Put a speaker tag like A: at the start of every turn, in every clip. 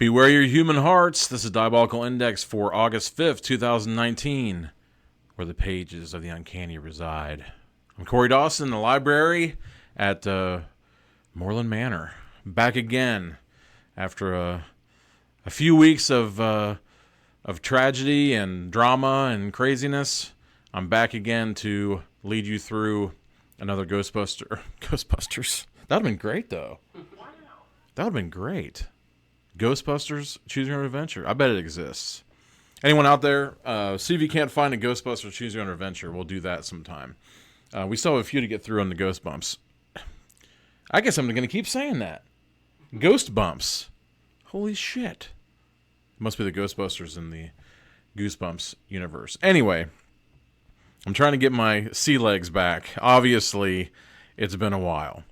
A: Beware your human hearts. This is Diabolical Index for August 5th, 2019, where the pages of the uncanny reside. I'm Corey Dawson in the library at Moreland Manor. Back again after a few weeks of tragedy and drama and craziness. I'm back again to lead you through another Ghostbusters. That would have been great, though. Wow. That would have been great. Ghostbusters Choose Your Own Adventure. I bet it exists. Anyone out there, see if you can't find a Ghostbusters Choose Your Own Adventure. We'll do that sometime. We still have a few to get through on the Goosebumps. I guess I'm going to keep saying that. Goosebumps. Holy shit. Must be the Ghostbusters in the Goosebumps universe. Anyway, I'm trying to get my sea legs back. Obviously, it's been a while.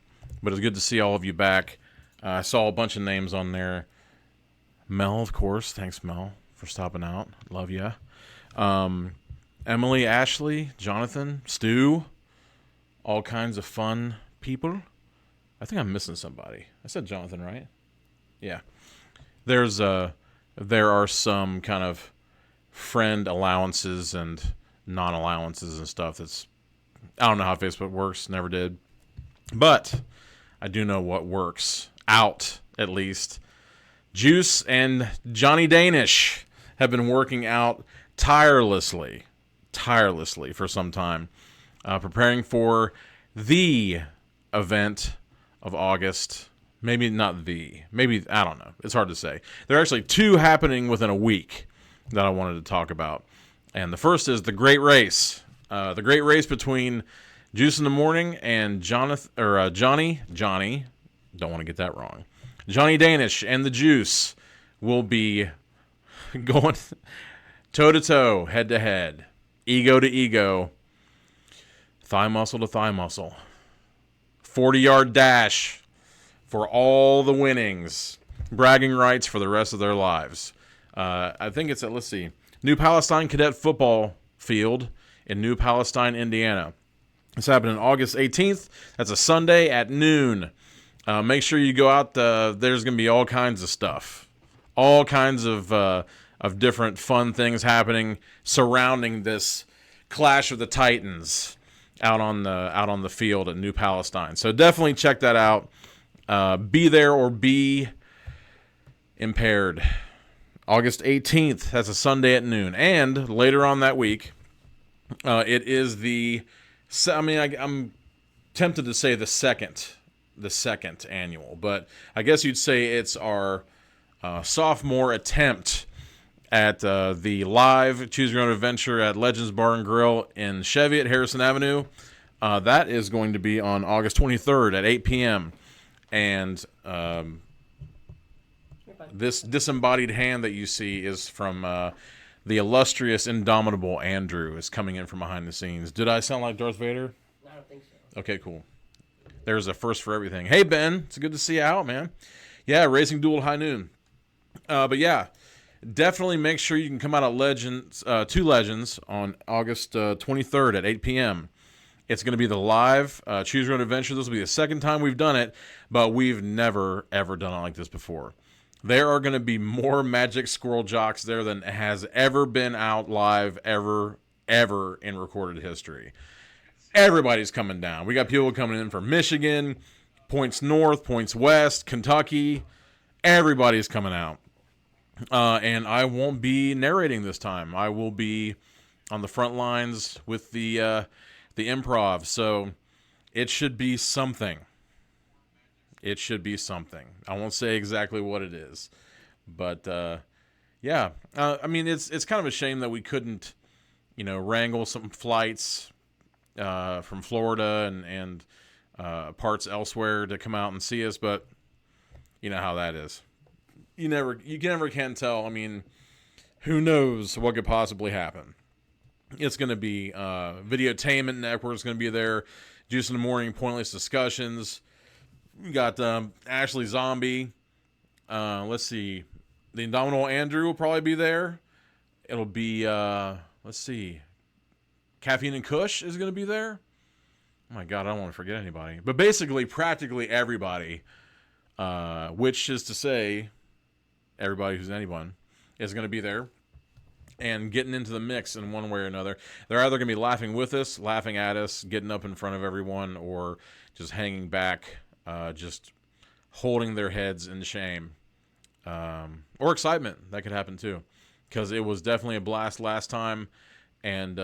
A: But it's good to see all of you back. I saw a bunch of names on there. Mel, of course. Thanks, Mel, for stopping out. Love ya. Emily, Ashley, Jonathan, Stu. All kinds of fun people. I think I'm missing somebody. I said Jonathan, right? Yeah. There are some kind of friend allowances and non-allowances and stuff that's... I don't know how Facebook works. Never did. But I do know what works. Out, at least. Juice and Johnny Danish have been working out tirelessly for some time, preparing for the event of August. Maybe not the. Maybe, I don't know. It's hard to say. There are actually two happening within a week that I wanted to talk about. And the first is the Great Race. The Great Race between Juice in the Morning and Johnny. Don't want to get that wrong. Johnny Danish and the Juice will be going toe-to-toe, head-to-head, ego to ego, thigh muscle to thigh muscle. 40-yard dash for all the winnings. Bragging rights for the rest of their lives. I think it's at, let's see, New Palestine Cadet Football Field in New Palestine, Indiana. It's happening August 18th. That's a Sunday at noon. Make sure you go out. There's going to be all kinds of stuff. All kinds of different fun things happening surrounding this Clash of the Titans out on the field at New Palestine. So definitely check that out. Be there or be impaired. August 18th, that's a Sunday at noon. And later on that week, it is I'm tempted to say the second annual, but I guess you'd say it's our sophomore attempt at the live Choose Your Own Adventure at Legends Bar and Grill in Chevy at Harrison Avenue. That is going to be on August 23rd at 8 p.m. And this disembodied hand that you see is from the illustrious, indomitable Andrew is coming in from behind the scenes. Did I sound like Darth Vader?
B: I don't think so.
A: Okay, cool. There's a first for everything. Hey, Ben. It's good to see you out, man. Yeah, Racing Duel at High Noon. But yeah, definitely make sure you can come out at to Legends on August 23rd at 8 p.m. It's going to be the live Choose Your Own Adventure. This will be the second time we've done it, but we've never, ever done it like this before. There are going to be more Magic Squirrel jocks there than has ever been out live ever in recorded history. Everybody's coming down. We got people coming in from Michigan, points north, points west, Kentucky. Everybody's coming out. And I won't be narrating this time. I will be on the front lines with the improv. So it should be something. It should be something. I won't say exactly what it is. But, yeah. I mean, it's kind of a shame that we couldn't, wrangle some flights from Florida and parts elsewhere to come out and see us, but you know how that is. You never can tell. I mean, who knows what could possibly happen? It's going to be Videotainment Network's going to be there. Juice in the Morning, Pointless Discussions. We got Ashley Zombie. Let's see. The Indomitable Andrew will probably be there. It'll be, let's see. Caffeine and Kush is going to be there. Oh my God, I don't want to forget anybody. But basically, practically everybody, which is to say, everybody who's anyone is going to be there and getting into the mix in one way or another. They're either going to be laughing with us, laughing at us, getting up in front of everyone, or just hanging back, just holding their heads in shame, or excitement. That could happen too, because it was definitely a blast last time, and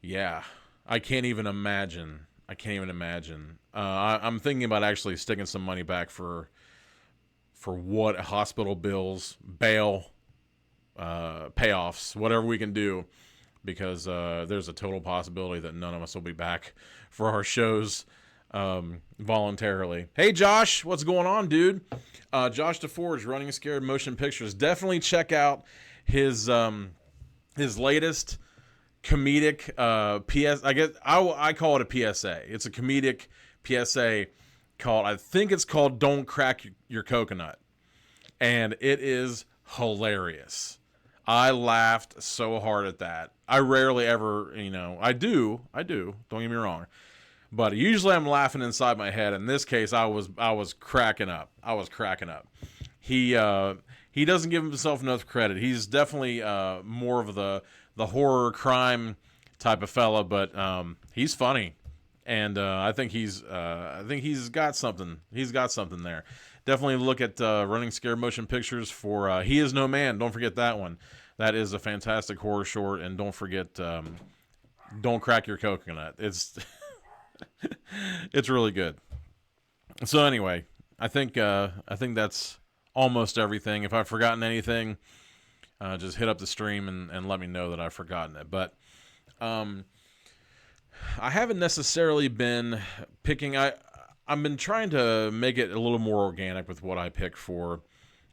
A: yeah, I can't even imagine. I'm thinking about actually sticking some money back for what hospital bills, bail, payoffs, whatever we can do, because there's a total possibility that none of us will be back for our shows voluntarily. Hey, Josh, what's going on, dude? Josh DeForge, Running Scared Motion Pictures. Definitely check out his latest comedic PS. I guess I call it a PSA. It's a comedic PSA called, I think it's called "Don't Crack Your Coconut," and it is hilarious. I laughed so hard at that. I rarely ever, I do. Don't get me wrong. But usually I'm laughing inside my head. In this case, I was cracking up. He doesn't give himself enough credit. He's definitely more of the horror crime type of fella, but he's funny, and I think he's got something. He's got something there. Definitely look at Running Scared Motion Pictures for He Is No Man. Don't forget that one. That is a fantastic horror short, and don't forget Don't Crack Your Coconut. It's it's really good. So anyway, I think that's almost everything. If I've forgotten anything, just hit up the stream and let me know that I've forgotten it. But I haven't necessarily been picking. I've been trying to make it a little more organic with what I pick for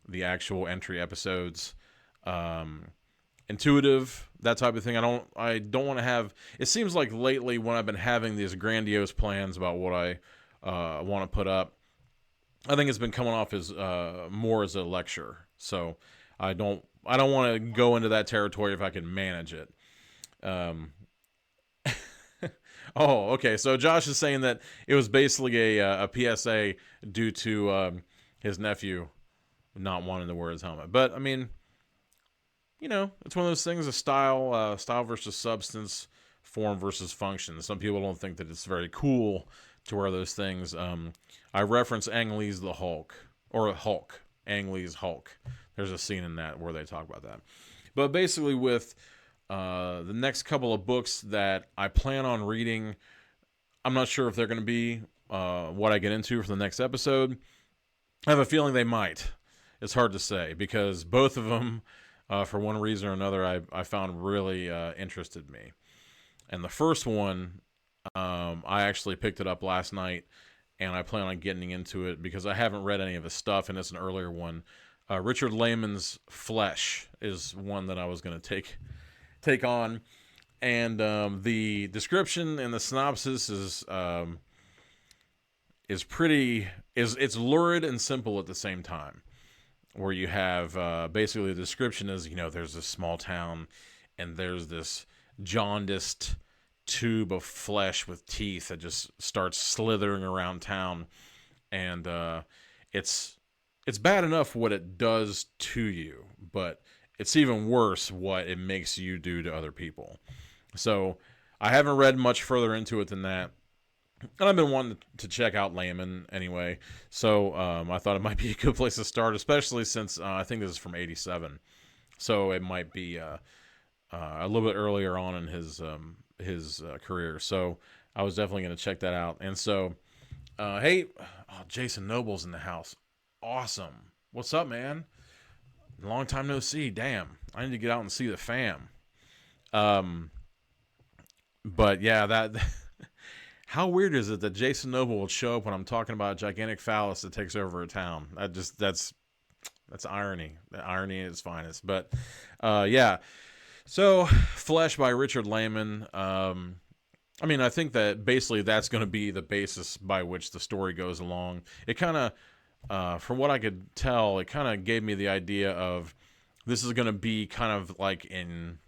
A: the actual entry episodes. Intuitive, that type of thing. I don't want to have. It seems like lately when I've been having these grandiose plans about what I want to put up, I think it's been coming off as more as a lecture. So I don't want to go into that territory if I can manage it. Oh, okay. So Josh is saying that it was basically a PSA due to his nephew not wanting to wear his helmet. But I mean, it's one of those things: a style versus substance, form versus function. Some people don't think that it's very cool to wear those things. I reference Ang Lee's The Hulk, or Hulk. Ang Lee's Hulk. There's a scene in that where they talk about that. But basically, with the next couple of books that I plan on reading, I'm not sure if they're going to be what I get into for the next episode. I have a feeling they might. It's hard to say, because both of them, for one reason or another, I found really interested me. And the first one, I actually picked it up last night, and I plan on getting into it because I haven't read any of his stuff, and it's an earlier one. Richard Lehman's Flesh is one that I was going to take on, and the description and the synopsis is it's lurid and simple at the same time. Where you have basically the description is, there's this small town, and there's this jaundiced tube of flesh with teeth that just starts slithering around town, and it's bad enough what it does to you, but it's even worse what it makes you do to other people. So I haven't read much further into it than that. And I've been wanting to check out Layman anyway. So I thought it might be a good place to start, especially since I think this is from 87. So it might be a little bit earlier on in his career. So I was definitely going to check that out. And so, hey, Jason Noble's in the house. Awesome. What's up, man? Long time no see. Damn. I need to get out and see the fam. But yeah, that how weird is it that Jason Noble would show up when I'm talking about a gigantic phallus that takes over a town? That's irony. Irony at its finest. But yeah. So Flesh by Richard Lehman. I mean, I think that basically that's going to be the basis by which the story goes along. It kind of, from what I could tell, it kind of gave me the idea of this is going to be kind of like in,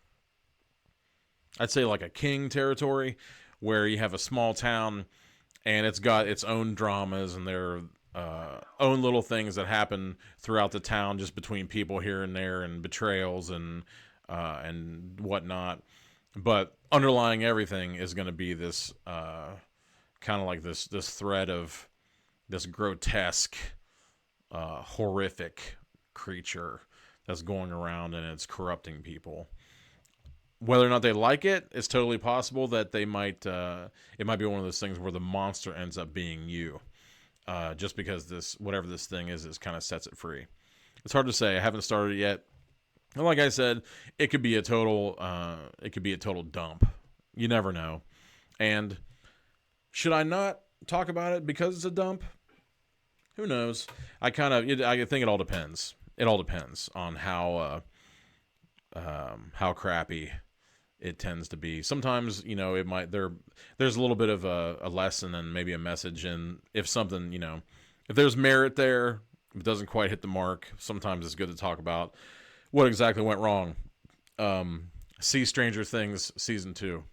A: I'd say like a King territory, where you have a small town and it's got its own dramas, and own little things that happen throughout the town, just between people here and there, and betrayals and whatnot. But underlying everything is going to be this kind of like this thread of this grotesque, horrific creature that's going around and it's corrupting people. Whether or not they like it, it's totally possible that they might. It might be one of those things where the monster ends up being you, just because this whatever this thing is kind of sets it free. It's hard to say. I haven't started it yet. And like I said, it could be a total. It could be a total dump. You never know. And should I not talk about it because it's a dump? Who knows? I think it all depends. It all depends on how crappy it tends to be. Sometimes, it might there's a little bit of a lesson and maybe a message, and if something, if there's merit there, if it doesn't quite hit the mark, sometimes it's good to talk about what exactly went wrong. See Stranger Things season 2.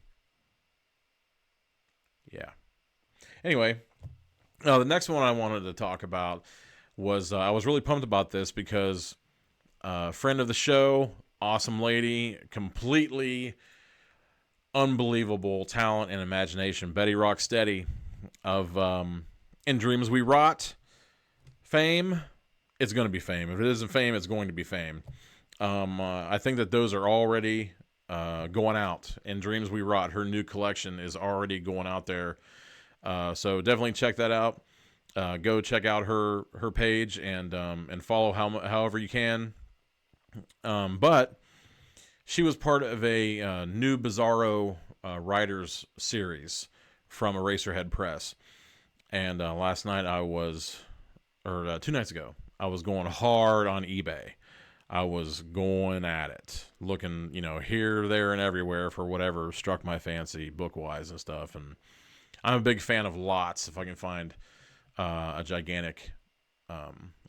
A: Yeah. Anyway, the next one I wanted to talk about was I was really pumped about this because friend of the show, awesome lady, completely unbelievable talent and imagination, Betty Rocksteady of In Dreams We Rot fame. It's going to be fame. If it isn't fame, it's going to be fame. I think that those are already going out. In Dreams We Rot, her new collection is already going out there. So definitely check that out. Go check out her page and follow however you can. But she was part of a new Bizarro writers series from Eraserhead Press. And last night or 2 nights ago, I was going hard on eBay. I was going at it, looking, here, there, and everywhere for whatever struck my fancy book-wise and stuff. And I'm a big fan of lots. If I can find a gigantic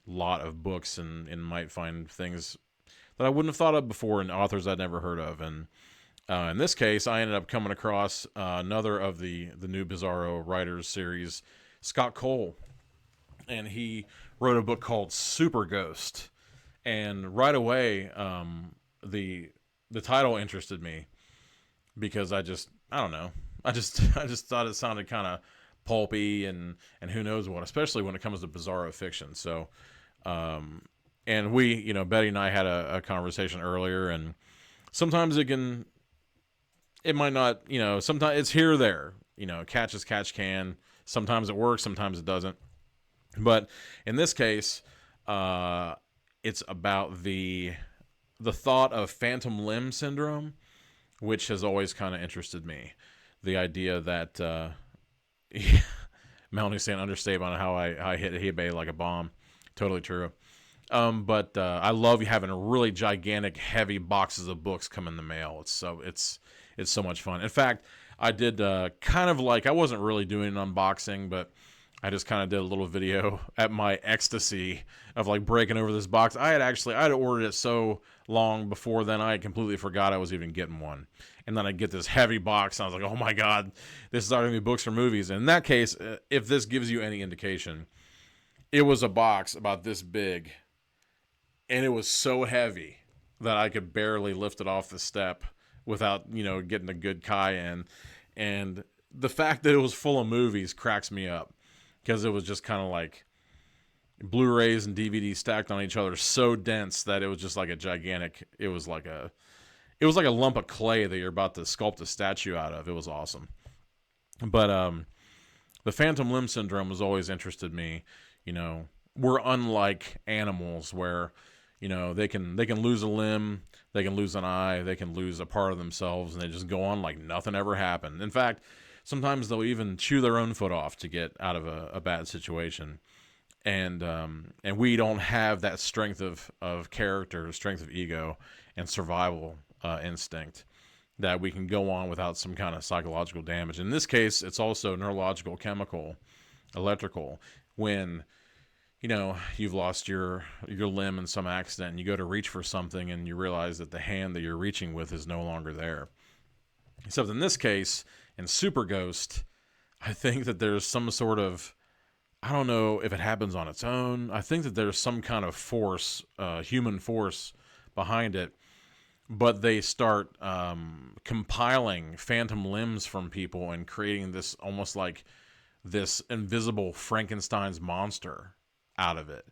A: lot of books and might find things that I wouldn't have thought of before and authors I'd never heard of. And in this case, I ended up coming across another of the new Bizarro writers series, Scott Cole. And he wrote a book called Super Ghost. And right away, the title interested me because I don't know. I just thought it sounded kind of pulpy and who knows what, especially when it comes to Bizarro fiction. So, and we, Betty and I had a conversation earlier, and sometimes it might not, sometimes it's here or there, catch as catch can. Sometimes it works, sometimes it doesn't. But in this case, it's about the thought of phantom limb syndrome, which has always kind of interested me. The idea that, Melanie's saying understatement on how I hit eBay like a bomb. Totally true. But I love having really gigantic, heavy boxes of books come in the mail. It's so much fun. In fact, I did kind of like, I wasn't really doing an unboxing, but I just kind of did a little video at my ecstasy of like breaking over this box. I had ordered it so long before then I had completely forgot I was even getting one. And then I get this heavy box and I was like, oh my God, this is already books for movies. And in that case, if this gives you any indication, it was a box about this big and it was so heavy that I could barely lift it off the step without, getting a good kai in. And the fact that it was full of movies cracks me up. Because it was just kind of like Blu-rays and DVDs stacked on each other, so dense that it was just like a gigantic. It was like a lump of clay that you're about to sculpt a statue out of. It was awesome. But the phantom limb syndrome has always interested me. We're unlike animals where, they can lose a limb, they can lose an eye, they can lose a part of themselves, and they just go on like nothing ever happened. In fact, sometimes they'll even chew their own foot off to get out of a bad situation. And we don't have that strength of character, strength of ego, and survival instinct that we can go on without some kind of psychological damage. In this case, it's also neurological, chemical, electrical. When, you've lost your limb in some accident and you go to reach for something and you realize that the hand that you're reaching with is no longer there. Except in this case, in Super Ghost, I think that there's some sort of I don't know if it happens on its own. I think that there's some kind of force, human force behind it, but they start compiling phantom limbs from people and creating this almost like this invisible Frankenstein's monster out of it.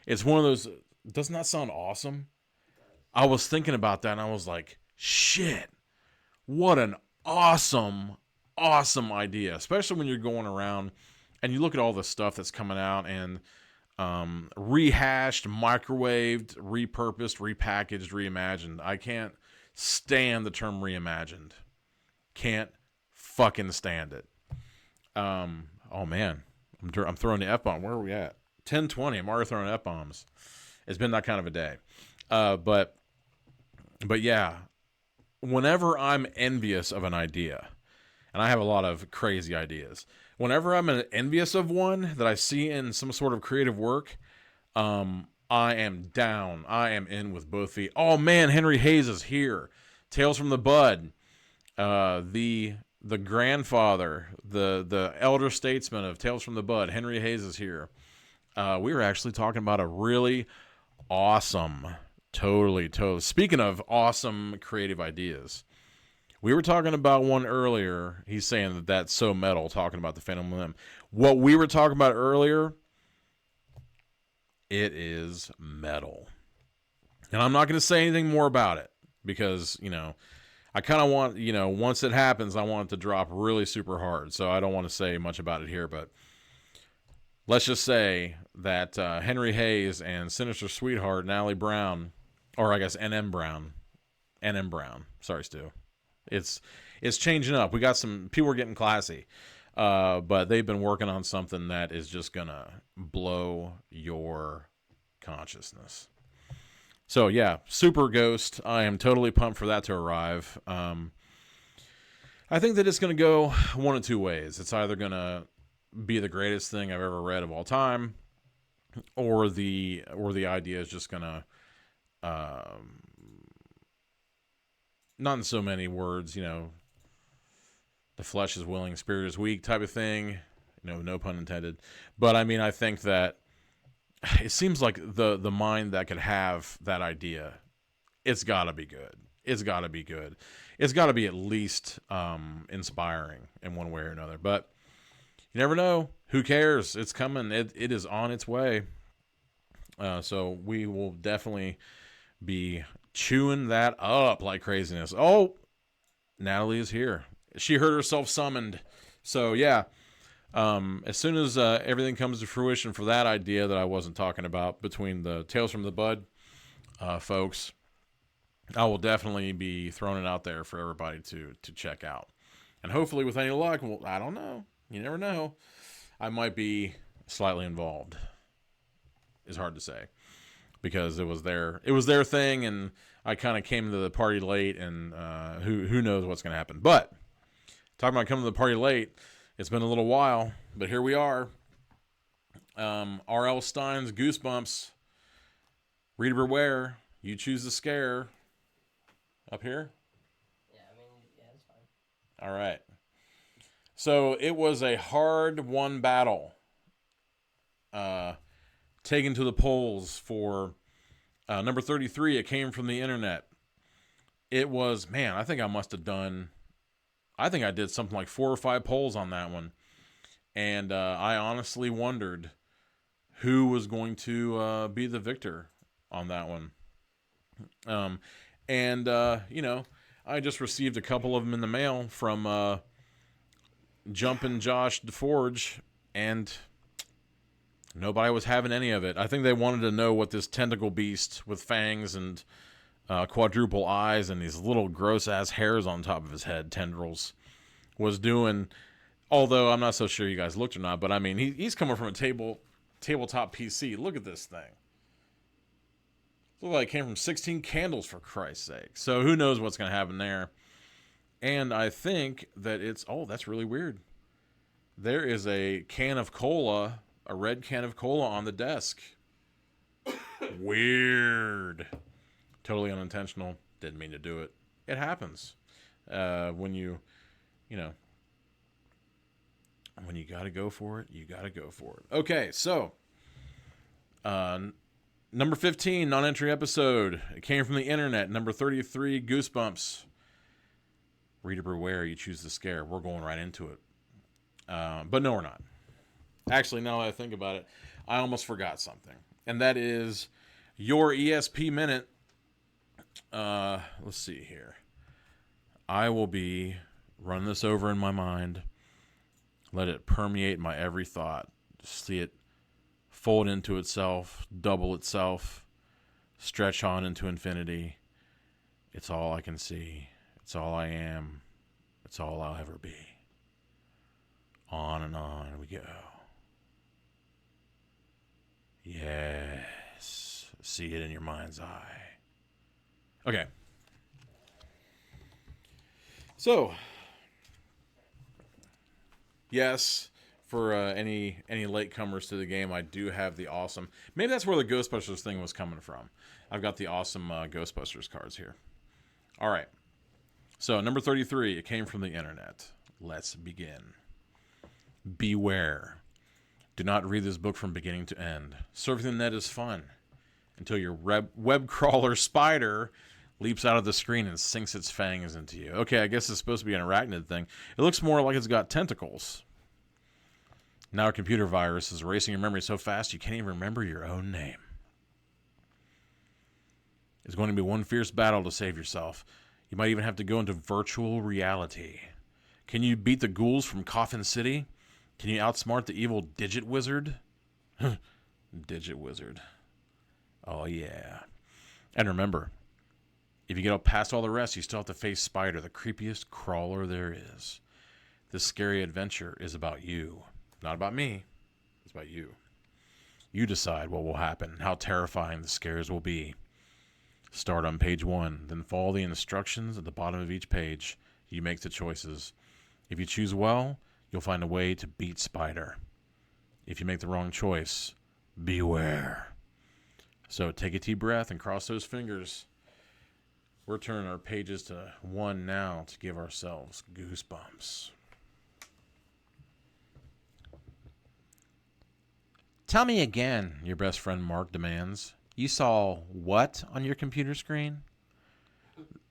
A: It's one of those. Doesn't that sound awesome? I was thinking about that and I was like, shit, what an awesome idea, especially when you're going around and you look at all the stuff that's coming out and rehashed, microwaved, repurposed, repackaged, reimagined. I can't stand the term reimagined. Can't fucking stand it. Oh man, I'm throwing the F-bomb. Where are we at? 10:20. I'm already throwing F-bombs. It's been that kind of a day. But yeah, whenever I'm envious of an idea, and I have a lot of crazy ideas, whenever I'm envious of one that I see in some sort of creative work, I am down. I am in with both feet. Oh man, Henry Hayes is here. Tales from the Bud. The grandfather, the elder statesman of Tales from the Bud, Henry Hayes is here. We were actually talking about a really awesome, totally. Speaking of awesome creative ideas, we were talking about one earlier. He's saying that that's so metal, talking about the Phantom Limb. What we were talking about earlier, it is metal. And I'm not going to say anything more about it because, I kind of want, once it happens, I want it to drop really super hard. So I don't want to say much about it here, but let's just say that Henry Hayes and Sinister Sweetheart, Natalie Brown, or I guess NM Brown. Sorry, Stu. It's changing up. We got some people are getting classy, but they've been working on something that is just gonna blow your consciousness. So yeah, Super Ghost. I am totally pumped for that to arrive. I think that it's gonna go one of two ways. It's either gonna be the greatest thing I've ever read of all time, or the idea is just gonna, not in so many words, the flesh is willing, spirit is weak type of thing, no pun intended. But I mean, I think that it seems like the mind that could have that idea, it's got to be good. It's got to be good. It's got to be at least inspiring in one way or another. But you never know. Who cares? It's coming. It is on its way. So we will definitely be chewing that up like craziness. Oh, Natalie is here. She heard herself summoned. So yeah, as soon as everything comes to fruition for that idea that I wasn't talking about between the Tales from the Bud folks, I will definitely be throwing it out there for everybody to check out. And hopefully with any luck, well, I don't know. You never know. I might be slightly involved. It's hard to say because it was their thing, and I kind of came to the party late, and who knows what's going to happen. But talking about coming to the party late, it's been a little while, but here we are. R.L. Stine's Goosebumps. Reader beware. You choose the scare. Up here?
B: Yeah, it's fine.
A: All right. So it was a hard-won battle. Taken to the polls for number 33. It came from the internet. It was, man, I think I did something like 4 or 5 polls on that one. And I honestly wondered who was going to be the victor on that one. I just received a couple of them in the mail from Jumpin' Josh DeForge, and nobody was having any of it. I think they wanted to know what this tentacle beast with fangs and quadruple eyes and these little gross-ass hairs on top of his head, tendrils, was doing. Although I'm not so sure you guys looked or not, but I mean, he's coming from a tabletop PC. Look at this thing. Looked like it came from 16 candles, for Christ's sake. So who knows what's going to happen there. And I think that that's really weird. There is a can of cola, a red can of cola on the desk. Weird. Totally unintentional. Didn't mean to do it. It happens. When you When you got to go for it, you got to go for it. Okay, so number 15, non-entry episode. It came from the internet. Number 33, Goosebumps. Reader beware, you choose the scare. We're going right into it. But no, we're not. Actually, now that I think about it, I almost forgot something. And that is your ESP minute. Let's see here. I will be running this over in my mind. Let it permeate my every thought. See it fold into itself, double itself, stretch on into infinity. It's all I can see. It's all I am. It's all I'll ever be. On and on we go. Yes. See it in your mind's eye. Okay. So, yes, for any latecomers to the game, I do have the awesome... Maybe that's where the Ghostbusters thing was coming from. I've got the awesome Ghostbusters cards here. All right. So, number 33, it came from the internet. Let's begin. Beware. Do not read this book from beginning to end. Surfing the net is fun until your web crawler spider leaps out of the screen and sinks its fangs into you. Okay, I guess it's supposed to be an arachnid thing. It looks more like it's got tentacles. Now a computer virus is erasing your memory so fast you can't even remember your own name. It's going to be one fierce battle to save yourself. You might even have to go into virtual reality. Can you beat the ghouls from Coffin City? Can you outsmart the evil Digit Wizard? Digit Wizard. Oh, yeah. And remember, if you get up past all the rest, you still have to face Spider, the creepiest crawler there is. This scary adventure is about you. Not about me. It's about you. You decide what will happen, how terrifying the scares will be. Start on page 1, then follow the instructions at the bottom of each page. You make the choices. If you choose well, you'll find a way to beat Spider. If you make the wrong choice, beware. So take a deep breath and cross those fingers. We're turning our pages to 1 now to give ourselves goosebumps. Tell me again, your best friend Mark demands. You saw what on your computer screen?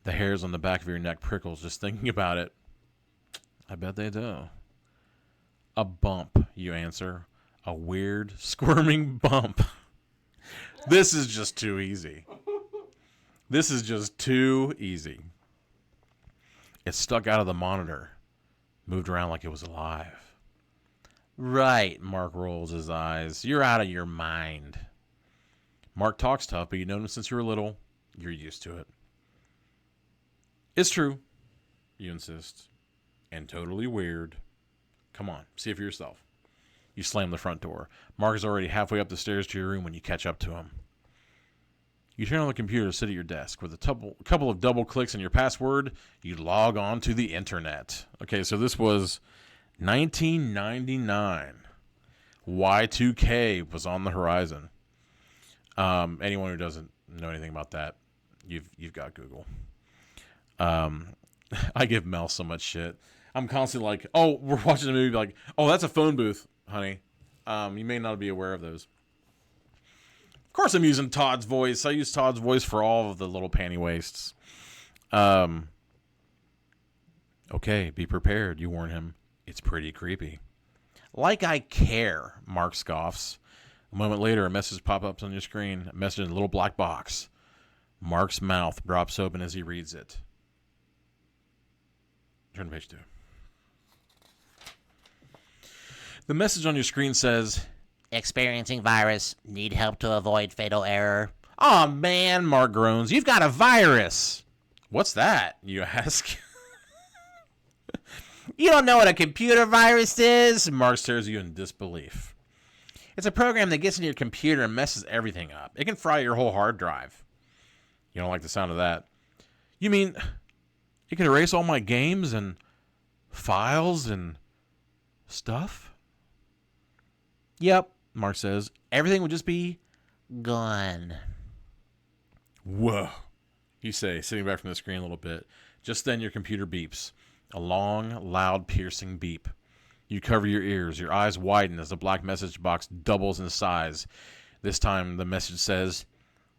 A: The hairs on the back of your neck prickles just thinking about it. I bet they do. A bump, you answer. A weird, squirming bump. This is just too easy. This is just too easy. It stuck out of the monitor. Moved around like it was alive. Right, Mark rolls his eyes. You're out of your mind. Mark talks tough, but you've known him since you were little. You're used to it. It's true, you insist. And totally weird. Come on, see it for yourself. You slam the front door. Mark is already halfway up the stairs to your room when you catch up to him. You turn on the computer to sit at your desk. With a couple of double clicks on your password, you log on to the internet. Okay, so this was 1999. Y2K was on the horizon. Anyone who doesn't know anything about that, you've got Google. I give Mel so much shit. I'm constantly like, oh, we're watching a movie, like, oh, that's a phone booth, honey. You may not be aware of those. Of course I'm using Todd's voice. I use Todd's voice for all of the little panty wastes. Okay, be prepared, you warn him. It's pretty creepy. Like I care, Mark scoffs. A moment later, a message pops up on your screen. A message in a little black box. Mark's mouth drops open as he reads it. Turn to page 2. The message on your screen says, experiencing virus. Need help to avoid fatal error. Aw, man, Mark groans. You've got a virus. What's that, you ask? You don't know what a computer virus is? Mark stares at you in disbelief. It's a program that gets into your computer and messes everything up. It can fry your whole hard drive. You don't like the sound of that. You mean it can erase all my games and files and stuff? Yep, Mark says. Everything would just be gone. Whoa, you say, sitting back from the screen a little bit. Just then your computer beeps. A long, loud, piercing beep. You cover your ears. Your eyes widen as the black message box doubles in size. This time the message says,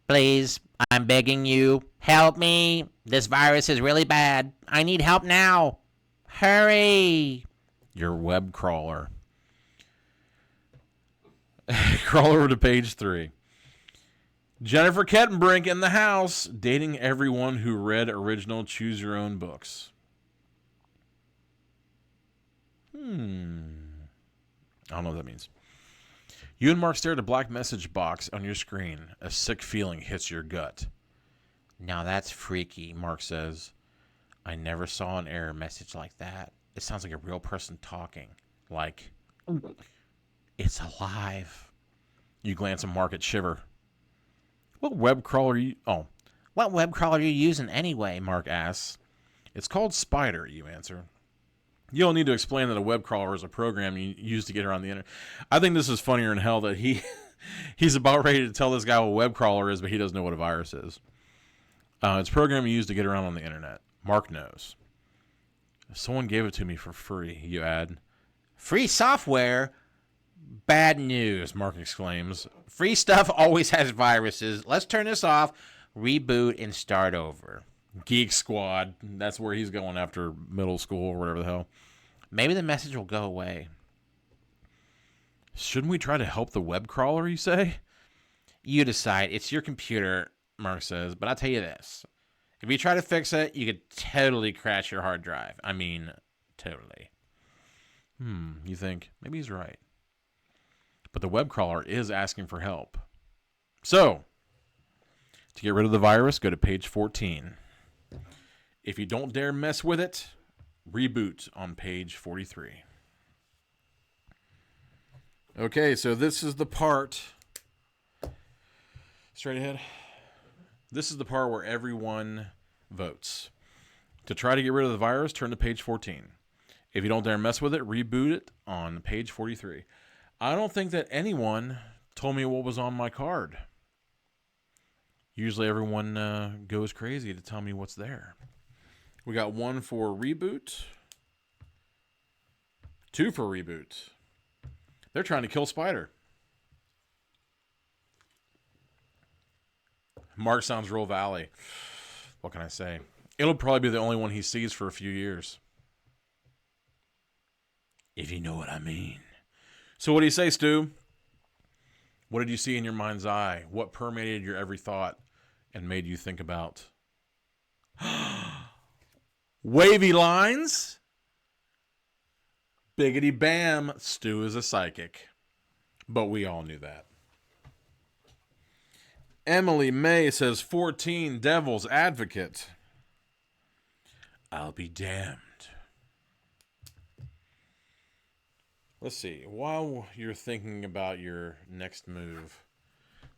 C: Please, I'm begging you, help me. This virus is really bad. I need help now. Hurry.
A: your web crawler. Crawl over to page 3. Jennifer Kettenbrink in the house, dating everyone who read original Choose Your Own books. I don't know what that means. You and Mark stare at a black message box on your screen. A sick feeling hits your gut.
C: Now that's freaky, Mark says. I never saw an error message like that. It sounds like a real person talking.
A: Like,
C: It's alive.
A: you glance at Mark and shiver. What web crawler are you... Oh,
C: What web crawler are you using anyway, Mark?
A: Mark asks. It's called Spider, you answer. You don't need to explain that a web crawler is a program you use to get around the internet. I think this is funnier in hell that he's about ready to tell this guy what a web crawler is, but he doesn't know what a virus is. It's a program you use to get around on the internet. Mark knows. Someone gave it to me for free, you add.
C: Free software? Bad news, Mark exclaims. Free stuff always has viruses. Let's turn this off, reboot, and start over.
A: Geek Squad. That's where he's going after middle school or whatever the hell.
C: Maybe the message will go away.
A: Shouldn't we try to help the web crawler, you say?
C: You decide. It's your computer, Mark says. But I'll tell you this. If you try to fix it, you could totally crash your hard drive. I mean, totally.
A: You think, maybe he's right. But the web crawler is asking for help. So, to get rid of the virus, go to page 14. If you don't dare mess with it, reboot on page 43. Okay, so this is the part. Straight ahead. This is the part where everyone votes. To try to get rid of the virus, turn to page 14. If you don't dare mess with it, reboot it on page 43. I don't think that anyone told me what was on my card. Usually everyone goes crazy to tell me what's there. We got 1 for reboot. 2 for reboot. They're trying to kill Spider. Mark sounds real valley. What can I say? It'll probably be the only one he sees for a few years. If you know what I mean. So what do you say, Stu? What did you see in your mind's eye? What permeated your every thought and made you think about wavy lines? Biggity bam, Stu is a psychic. But we all knew that. Emily May says 14, Devil's Advocate. I'll be damned. Let's see. While you're thinking about your next move,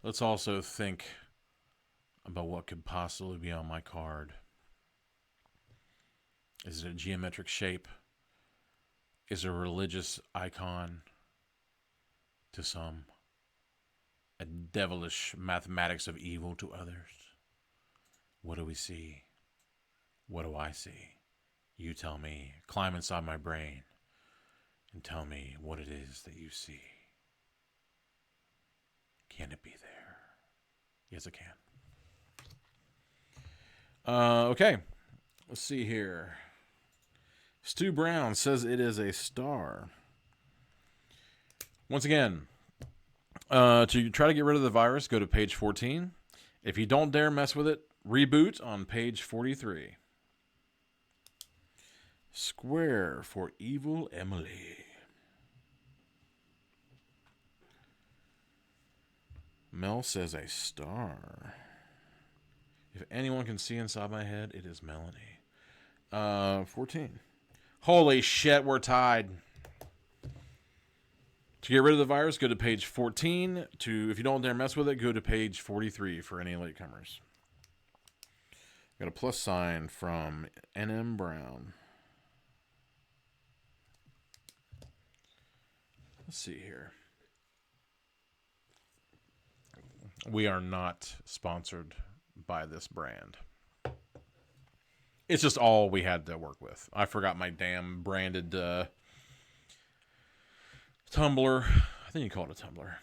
A: let's also think about what could possibly be on my card. Is it a geometric shape? Is it a religious icon to some? A devilish mathematics of evil to others? What do we see? What do I see? You tell me. Climb inside my brain and tell me what it is that you see. Can it be there? Yes, it can. Okay. Let's see here. Stu Brown says it is a star. Once again, to try to get rid of the virus, go to page 14. If you don't dare mess with it, reboot on page 43. Square for Evil Emily. Mel says a star. If anyone can see inside my head, it is Melanie. 14. Holy shit, we're tied. To get rid of the virus, go to page 14. If you don't dare mess with it, go to page 43 for any latecomers. Got a plus sign from NM Brown. Let's see here. We are not sponsored by this brand. It's just all we had to work with. I forgot my damn branded Tumbler. I think you call it a tumbler.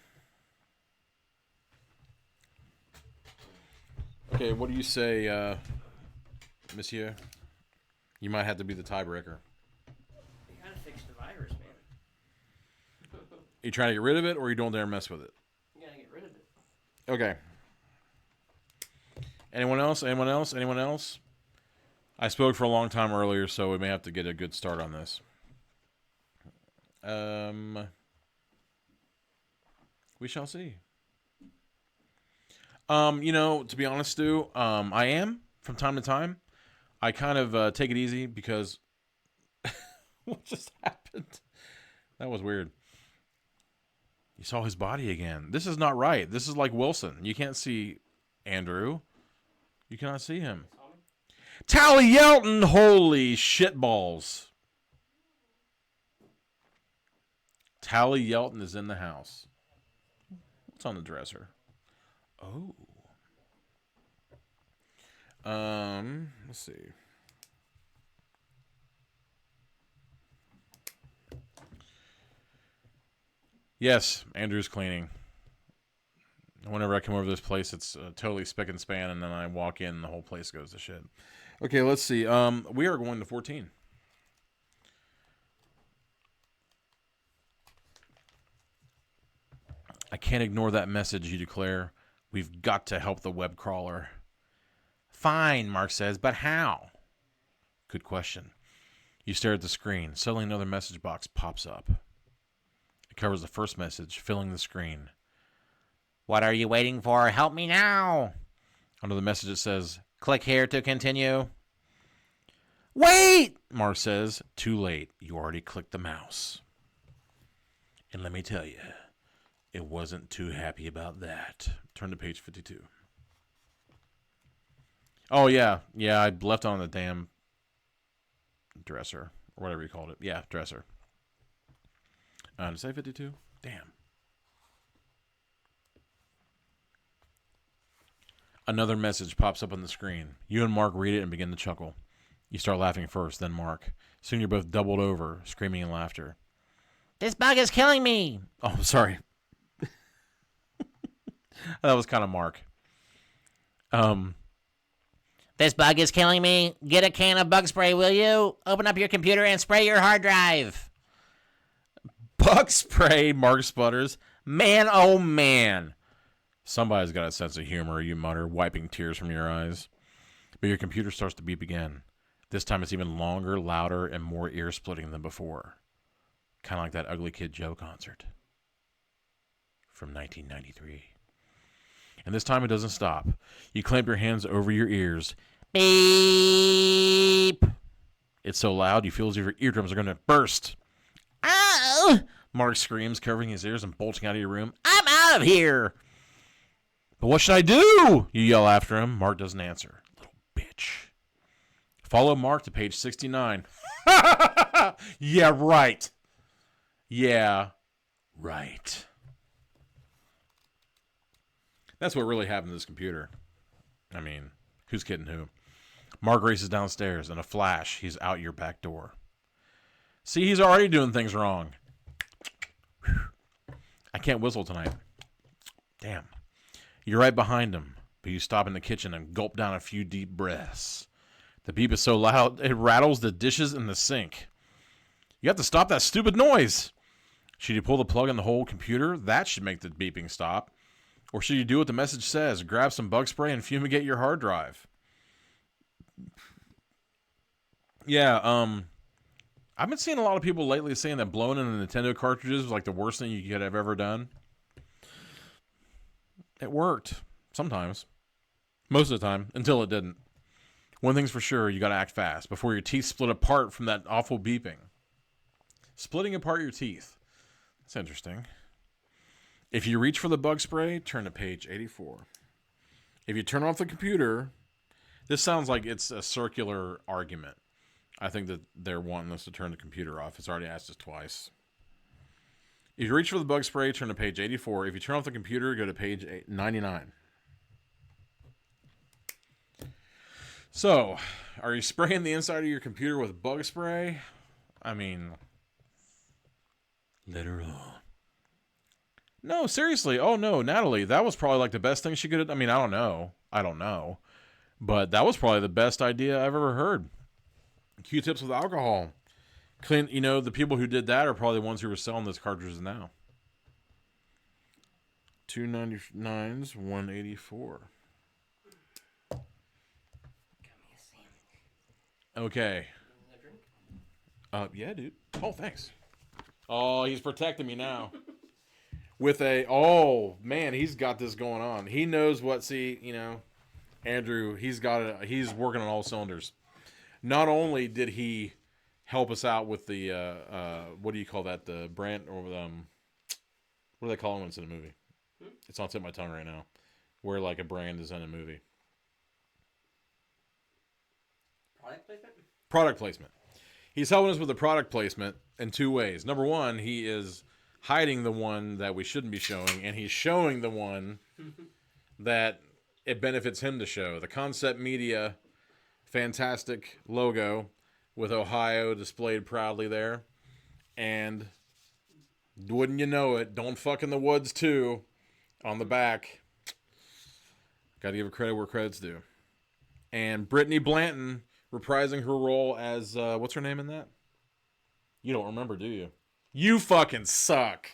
A: Okay, what do you say, Monsieur? You might have to be the tiebreaker.
B: You gotta fix the virus, man.
A: You trying to get rid of it, or you don't dare mess with it?
B: You gotta get rid of it.
A: Okay. Anyone else? Anyone else? Anyone else? I spoke for a long time earlier, so we may have to get a good start on this. We shall see. To be honest, Stu, I am from time to time. I kind of take it easy because what just happened? That was weird. You saw his body again. This is not right. This is like Wilson. You can't see Andrew. You cannot see him. Tally Yelton, holy shitballs. Tally Yelton is in the house. What's on the dresser? Oh. Let's see. Yes, Andrew's cleaning. Whenever I come over to this place, it's totally spick and span, and then I walk in, and the whole place goes to shit. Okay, let's see. We are going to 14. I can't ignore that message, you declare. We've got to help the web crawler. Fine, Mark says, but how? Good question. You stare at the screen. Suddenly another message box pops up. It covers the first message, filling the screen. What are you waiting for? Help me now. Under the message it says, click here to continue. Wait, Mark says. Too late. You already clicked the mouse. And let me tell you, it wasn't too happy about that. Turn to page 52. Oh, yeah. Yeah, I left on the damn dresser. Or whatever you called it. Yeah, dresser. Did I say 52? Damn. Another message pops up on the screen. You and Mark read it and begin to chuckle. You start laughing first, then Mark. Soon you're both doubled over, screaming in laughter. This bug is killing me! Oh, I'm sorry. That was kind of Mark. This bug is killing me. Get a can of bug spray, will you? Open up your computer and spray your hard drive. Bug spray, Mark sputters. Man, oh man. Somebody's got a sense of humor, you mutter, wiping tears from your eyes. But your computer starts to beep again. This time it's even longer, louder, and more ear-splitting than before. Kind of like that Ugly Kid Joe concert from 1993. And this time it doesn't stop. You clamp your hands over your ears. Beep! It's so loud you feel as if your eardrums are going to burst. Ow! Mark screams, covering his ears and bolting out of your room. I'm out of here! But what should I do? You yell after him. Mark doesn't answer. Little bitch. Follow Mark to page 69. Yeah, right. Yeah, right. That's what really happened to this computer. I mean, who's kidding who? Mark races downstairs. In a flash, he's out your back door. See, he's already doing things wrong. I can't whistle tonight. Damn. You're right behind him, but you stop in the kitchen and gulp down a few deep breaths. The beep is so loud, it rattles the dishes in the sink. You have to stop that stupid noise. Should you pull the plug in the whole computer? That should make the beeping stop. Or should you do what the message says? Grab some bug spray and fumigate your hard drive. Yeah, I've been seeing a lot of people lately saying that blowing in the Nintendo cartridges was like the worst thing you could have ever done. It worked. Sometimes. Most of the time. Until it didn't. One thing's for sure, you gotta act fast before your teeth split apart from that awful beeping. Splitting apart your teeth. That's interesting. If you reach for the bug spray, turn to page 84. If you turn off the computer, this sounds like it's a circular argument. I think that they're wanting us to turn the computer off. It's already asked us twice. If you reach for the bug spray, turn to page 84. If you turn off the computer, go to page 99. So, are you spraying the inside of your computer with bug spray? I mean, Literal. No, seriously. Oh, no, Natalie, that was probably like the best thing she could have. I mean, I don't know. But that was probably the best idea I've ever heard. Q-tips with alcohol. Clean, the people who did that are probably the ones who were selling those cartridges now. 299s, 184. Okay. Yeah, dude. Oh, thanks. Oh, he's protecting me now. Man, he's got this going on. He knows what, Andrew, he's working on all cylinders. Not only did he help us out with the, what do you call that? The brand, or what do they call it when it's in a movie? It's on the tip of my tongue right now. Where like a brand is in a movie. Product placement. He's helping us with the product placement in two ways. Number one, he is hiding the one that we shouldn't be showing, and he's showing the one that it benefits him to show. The Concept Media fantastic logo with Ohio displayed proudly there. And wouldn't you know it, Don't Fuck in the Woods 2 on the back. Got to give credit where credit's due. And Brittany Blanton reprising her role as, what's her name in that? You don't remember, do you? You fucking suck.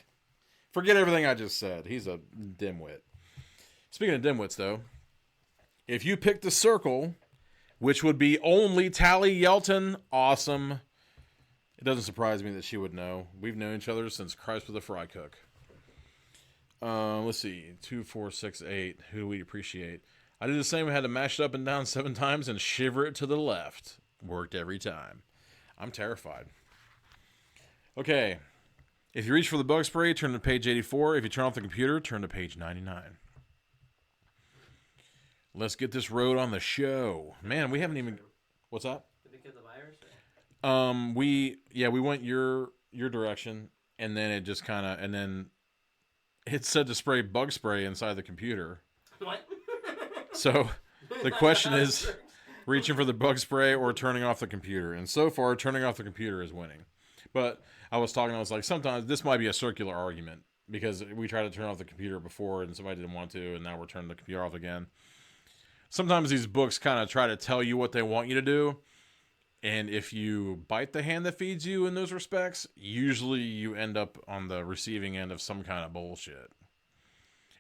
A: Forget everything I just said. He's a dimwit. Speaking of dimwits, though, if you picked the circle, which would be only Tally Yelton, awesome. It doesn't surprise me that she would know. We've known each other since Christ was a fry cook. Let's see. 2, 4, 6, 8. Who do we appreciate? I did the same. I had to mash it up and down 7 times and shiver it to the left. Worked every time. I'm terrified. Okay. If you reach for the bug spray, turn to page 84. If you turn off the computer, turn to page 99. Let's get this road on the show. Man, we haven't even... What's that?
B: Did we get the virus?
A: We went your direction, and then it just kind of... And then it said to spray bug spray inside the computer.
B: What?
A: So the question is reaching for the bug spray or turning off the computer. And so far, turning off the computer is winning. But I was like, sometimes this might be a circular argument because we tried to turn off the computer before and somebody didn't want to, and now we're turning the computer off again. Sometimes these books kind of try to tell you what they want you to do. And if you bite the hand that feeds you in those respects, usually you end up on the receiving end of some kind of bullshit.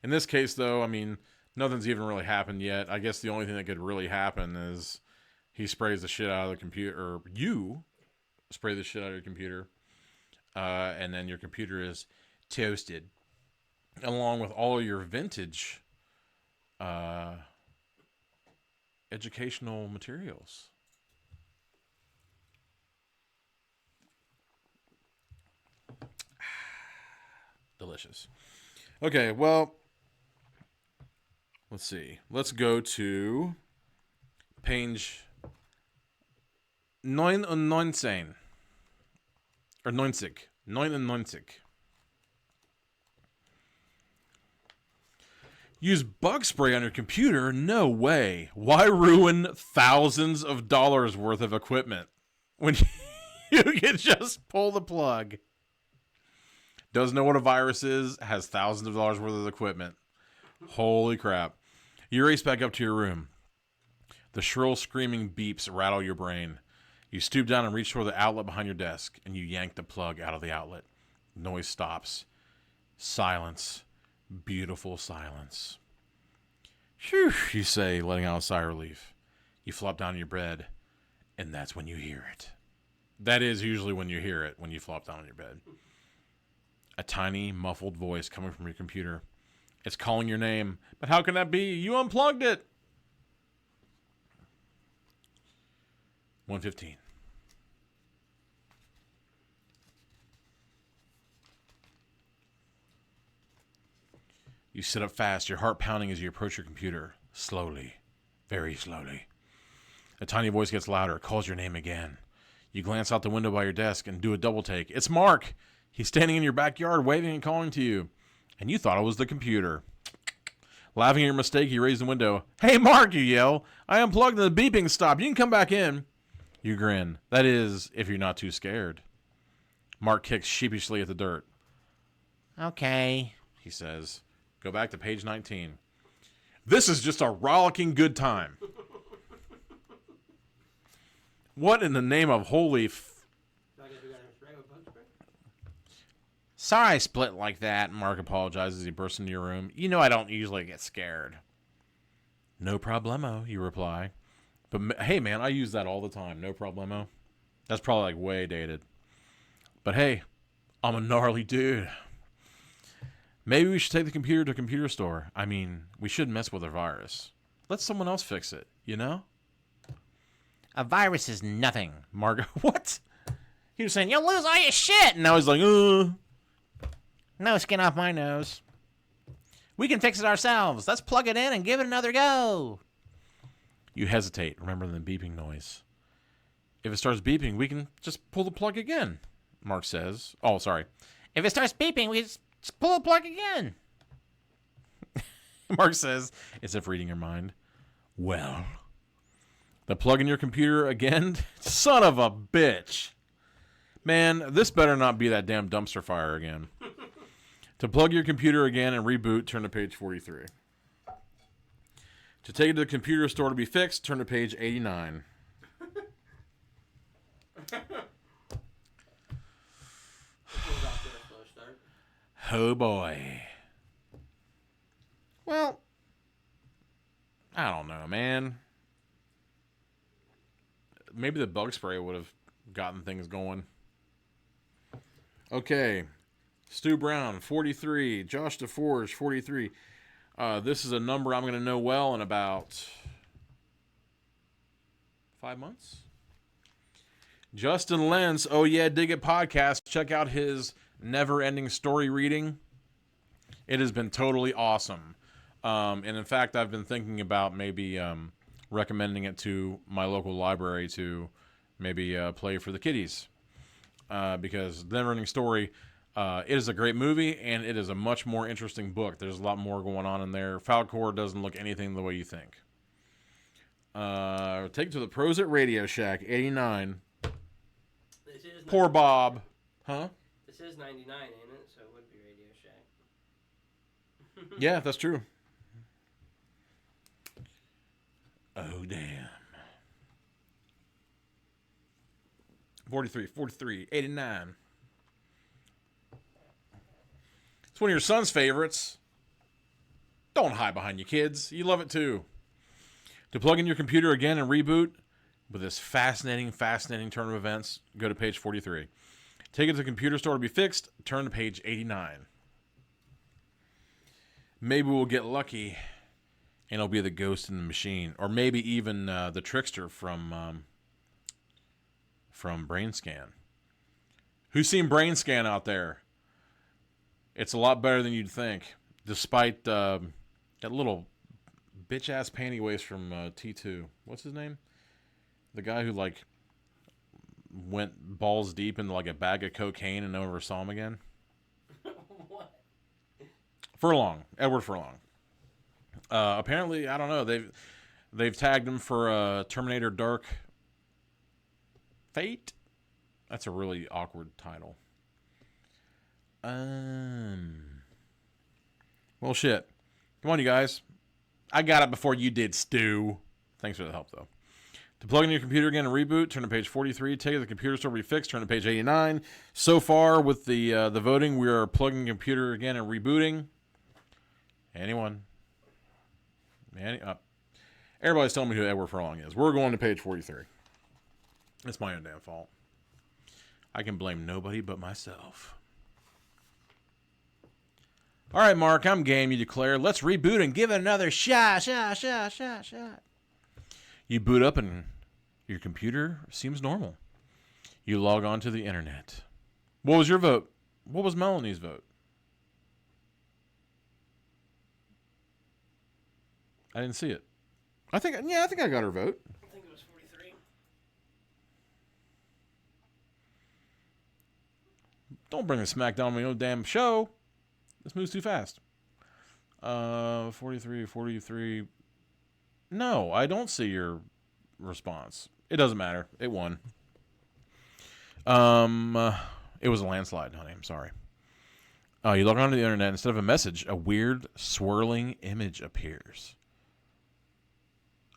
A: In this case, though, I mean, nothing's even really happened yet. I guess the only thing that could really happen is he sprays the shit out of the computer, or you spray the shit out of your computer, and then your computer is toasted, along with all of your vintage educational materials. Delicious. Okay, well, let's see. Let's go to page 99. Or 90. 99. Use bug spray on your computer? No way. Why ruin thousands of dollars worth of equipment when you can just pull the plug? Doesn't know what a virus is, has thousands of dollars worth of equipment. Holy crap. You race back up to your room. The shrill screaming beeps rattle your brain. You stoop down and reach for the outlet behind your desk, and you yank the plug out of the outlet. Noise stops. Silence. Beautiful silence. Phew, you say, letting out a sigh of relief. You flop down in your bed, and that's when you hear it. That is usually when you hear it, when you flop down in your bed. A tiny, muffled voice coming from your computer. It's calling your name. But how can that be? You unplugged it! 1:15. You sit up fast, your heart pounding as you approach your computer. Slowly. Very slowly. A tiny voice gets louder, calls your name again. You glance out the window by your desk and do a double take. It's Mark! He's standing in your backyard, waving and calling to you. And you thought it was the computer. Laughing at your mistake, you raise the window. Hey, Mark, you yell. I unplugged and the beeping stopped. You can come back in. You grin. That is, if you're not too scared. Mark kicks sheepishly at the dirt.
C: Okay.
A: he says. Go back to page 19. This is just a rollicking good time. What in the name of holy...
C: Sorry I split like that, Mark apologizes as he bursts into your room. You know I don't usually get scared.
A: No problemo, you reply. But hey, man, I use that all the time. No problemo. That's probably like way dated. But hey, I'm a gnarly dude. Maybe we should take the computer to a computer store. I mean, we shouldn't mess with a virus. Let someone else fix it, you know?
C: A virus is nothing.
A: Margo, what?
C: He was saying, you'll lose all your shit.
A: And now he's like,
C: No skin off my nose. We can fix it ourselves. Let's plug it in and give it another go.
A: You hesitate, remembering the beeping noise. If it starts beeping, we can just pull the plug again, Mark says. Oh, sorry.
C: If it starts beeping, we just pull the plug again.
A: Mark says, as if reading your mind. Well, the plug in your computer again? Son of a bitch. Man, this better not be that damn dumpster fire again. To plug your computer again and reboot, turn to page 43. To take it to the computer store to be fixed, turn to page 89. Oh boy. Well, I don't know, man. Maybe the bug spray would have gotten things going. Okay. Stu Brown, 43. Josh DeForge, 43. This is a number I'm going to know well in about 5 months. Justin Lentz, Oh Yeah, Dig It podcast. Check out his never-ending story reading. It has been totally awesome. And in fact, I've been thinking about maybe recommending it to my local library to maybe play for the kiddies. Because the never-ending story... it is a great movie, and it is a much more interesting book. There's a lot more going on in there. Falcor doesn't look anything the way you think. Take it to the Pros at Radio Shack, 89. Poor Bob. Huh?
B: This is 99, ain't it? So it would be Radio Shack.
A: Yeah, that's true. Oh, damn. 43, 89. It's one of your son's favorites. Don't hide behind you, kids. You love it too. To plug in your computer again and reboot with this fascinating turn of events, go to page 43. Take it to the computer store to be fixed. Turn to page 89. Maybe we'll get lucky and it'll be the ghost in the machine. Or maybe even the trickster from Brain Scan. Who's seen Brain Scan out there? It's a lot better than you'd think, despite that little bitch-ass panty waist from T2. What's his name? The guy who, like, went balls deep into, like, a bag of cocaine and never saw him again.
B: What?
A: Furlong. Edward Furlong. Apparently, I don't know, they've tagged him for Terminator Dark Fate? That's a really awkward title. Well, shit. Come on, you guys. I got it before you did, Stu. Thanks for the help, though. To plug in your computer again and reboot, turn to page 43. Take it to the computer store to be fixed. Turn to page 89. So far, with the voting, we are plugging the computer again and rebooting. Anyone? Everybody's telling me who Edward Furlong is. We're going to page 43. It's my own damn fault. I can blame nobody but myself. All right, Mark, I'm game, you declare. Let's reboot and give it another shot. You boot up and your computer seems normal. You log on to the internet. What was your vote? What was Melanie's vote? I didn't see it. I think I got her vote.
B: I think it was 43.
A: Don't bring the smackdown on my own damn show. This moves too fast. 43. No, I don't see your response. It doesn't matter. It won. It was a landslide, honey. I'm sorry. Oh, you log onto the internet. Instead of a message, a weird swirling image appears.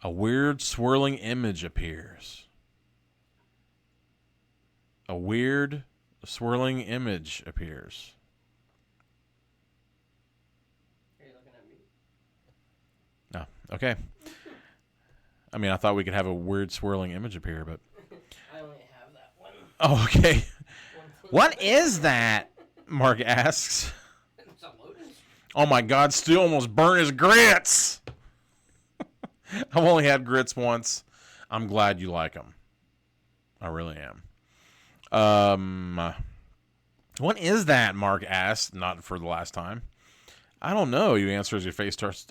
A: A weird swirling image appears. A weird swirling image appears.
B: Are you looking at me?
A: Oh, okay. I mean, I thought we could have a weird swirling image appear, but...
B: I only have that one.
A: Oh, okay.
C: What is that?
A: Mark asks.
B: It's a loading.
A: Oh my God, Stu almost burnt his grits. I've only had grits once. I'm glad you like them. I really am. What is that? Mark asked, not for the last time. I don't know. You answer as your face starts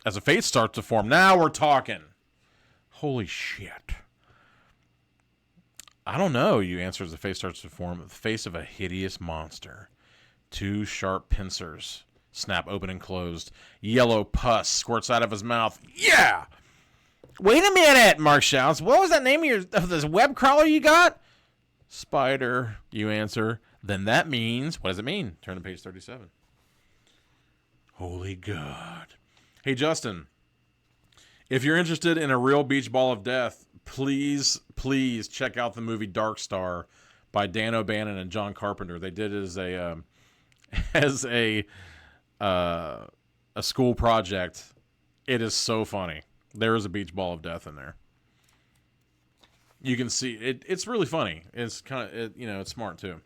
A: to form. Now we're talking. Holy shit. I don't know. You answer as the face starts to form. The face of a hideous monster. 2 sharp pincers snap open and closed. Yellow pus squirts out of his mouth. Yeah!
C: Wait a minute, Mark shouts. What was that name of this web crawler you got?
A: Spider, you answer. Then that means... What does it mean? Turn to page 37. Holy God. Hey, Justin. If you're interested in a real beach ball of death, please check out the movie Dark Star by Dan O'Bannon and John Carpenter. They did it as a school project. It is so funny. There is a beach ball of death in there. You can see it. It's really funny. It's kind of it's smart too.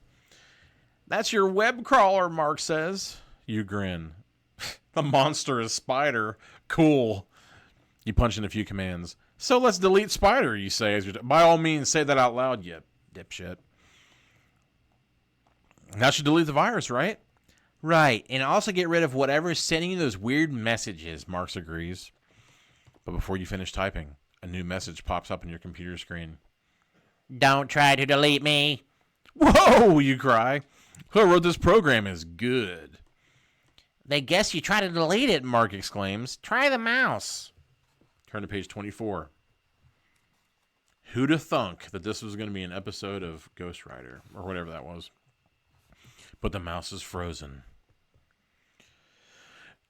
A: That's your web crawler, Mark says. You grin. The monster is Spider. Cool. You punch in a few commands. So let's delete Spider, you say. By all means, say that out loud, you dipshit. That should delete the virus, right?
C: Right, and also get rid of whatever is sending you those weird messages,
A: Marks agrees. But before you finish typing, a new message pops up on your computer screen.
C: Don't try to delete me.
A: Whoa, you cry. Whoever wrote this program is good.
C: They guess you try to delete it, Mark exclaims. Try the mouse.
A: Turn to page 24. Who'da thunk that this was going to be an episode of Ghost Rider, or whatever that was. But the mouse is frozen.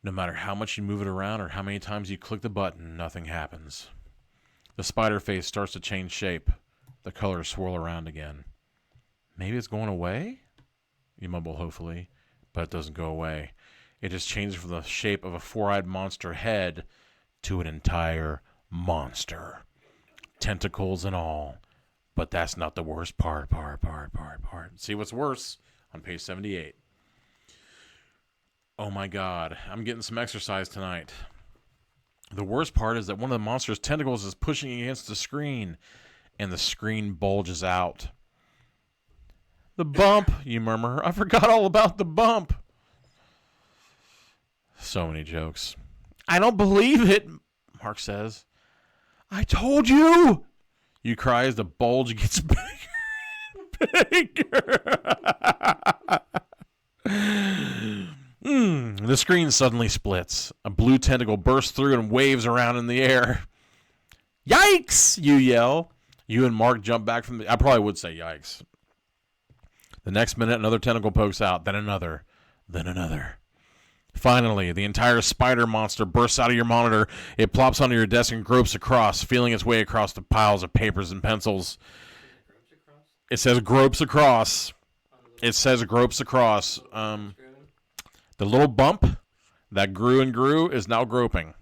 A: No matter how much you move it around or how many times you click the button, nothing happens. The spider face starts to change shape. The colors swirl around again. Maybe it's going away? You mumble hopefully, but it doesn't go away. It just changes from the shape of a 4-eyed monster head to an entire monster. Tentacles and all. But that's not the worst part. See what's worse? On page 78. Oh my God, I'm getting some exercise tonight. The worst part is that one of the monster's tentacles is pushing against the screen, and the screen bulges out. The bump, you murmur. I forgot all about the bump. So many jokes. I don't believe it, Mark says. I told you! You cry as the bulge gets bigger and bigger. The screen suddenly splits. A blue tentacle bursts through and waves around in the air. Yikes! You yell. You and Mark jump back from the... I probably would say yikes. The next minute, another tentacle pokes out, then another, then another. Finally, the entire spider monster bursts out of your monitor. It plops onto your desk and gropes across, feeling its way across the piles of papers and pencils. It says gropes across. It says gropes across. The little bump that grew and grew is now groping.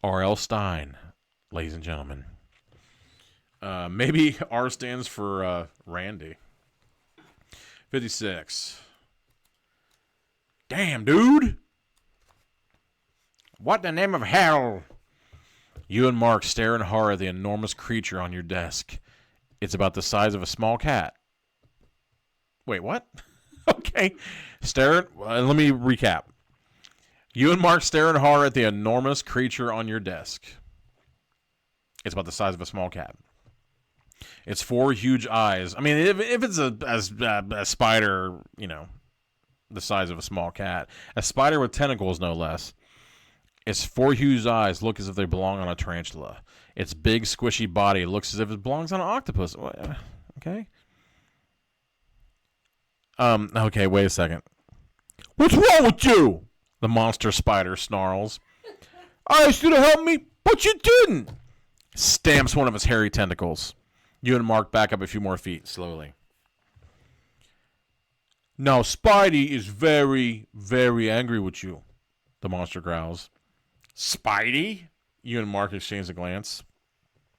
A: R.L. Stein, ladies and gentlemen. Maybe R stands for Randy. 56. Damn, dude. What the name of hell? You and Mark stare in horror at the enormous creature on your desk. It's about the size of a small cat. Wait, what? Okay. Let me recap. You and Mark stare in horror at the enormous creature on your desk. It's about the size of a small cat. It's 4 huge eyes. I mean, if it's a spider, the size of a small cat, a spider with tentacles, no less. Its 4 huge eyes look as if they belong on a tarantula. Its big, squishy body looks as if it belongs on an octopus. Okay. Okay, wait a second. What's wrong with you? The monster spider snarls. I asked you to help me, but you didn't. Stamps one of his hairy tentacles. You and Mark back up a few more feet, slowly. Now, Spidey is very, very angry with you, the monster growls. Spidey? You and Mark exchange a glance.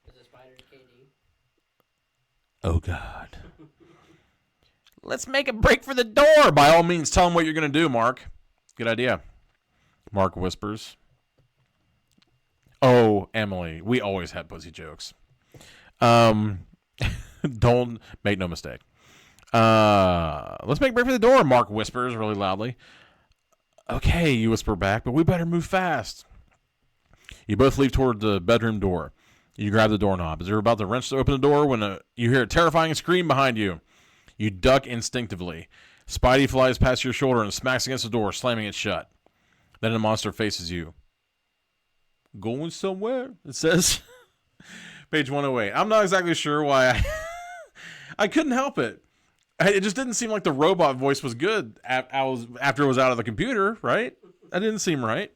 B: Is the spider KD?
A: Oh, God. Let's make a break for the door. By all means, tell him what you're going to do, Mark. Good idea. Mark whispers. Oh, Emily, we always had pussy jokes. Don't make no mistake. Let's make a break for the door, Mark whispers really loudly. Okay, you whisper back, but we better move fast. You both leave toward the bedroom door. You grab the doorknob. As you're about to wrench to open the door when you hear a terrifying scream behind you. You duck instinctively. Spidey flies past your shoulder and smacks against the door, slamming it shut. Then the monster faces you. Going somewhere, it says. Page 108. I'm not exactly sure why I couldn't help it. It just didn't seem like the robot voice was good after it was out of the computer, right? That didn't seem right.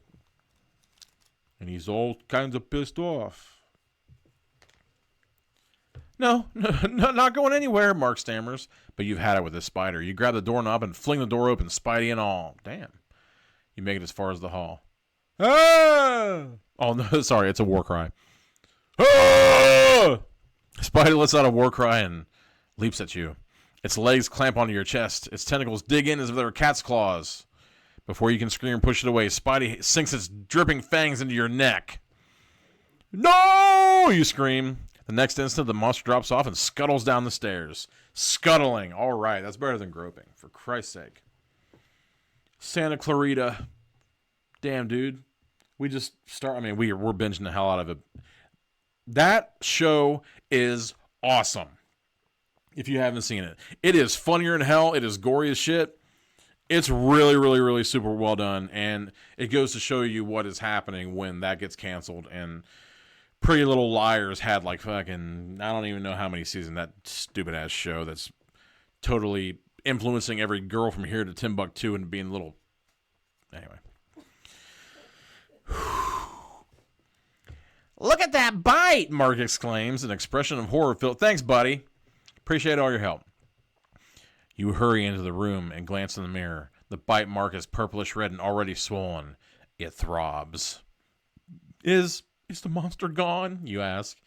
A: And he's all kinds of pissed off. No, not going anywhere, Mark stammers. But you've had it with this spider. You grab the doorknob and fling the door open, Spidey and all. Damn. You make it as far as the hall. Ah! Oh, no, sorry, it's a war cry. Ah! Spidey lets out a war cry and leaps at you. Its legs clamp onto your chest. Its tentacles dig in as if they were cat's claws. Before you can scream and push it away, Spidey sinks its dripping fangs into your neck. No! You scream. The next instant, the monster drops off and scuttles down the stairs. Scuttling. All right, that's better than groping, for Christ's sake. Santa Clarita. Damn, dude. We just start. I mean, we're binging the hell out of it. That show is awesome. If you haven't seen it, it is funnier than hell. It is gory as shit. It's really, really, really super well done, and it goes to show you what is happening when that gets canceled. And Pretty Little Liars had like fucking, I don't even know how many seasons, that stupid ass show that's totally influencing every girl from here to Timbuktu and being little. Anyway. Look at that bite, Mark exclaims, an expression of horror filled. Thanks, buddy. Appreciate all your help. You hurry into the room and glance in the mirror. The bite mark is purplish red and already swollen. It throbs. Is the monster gone? You ask.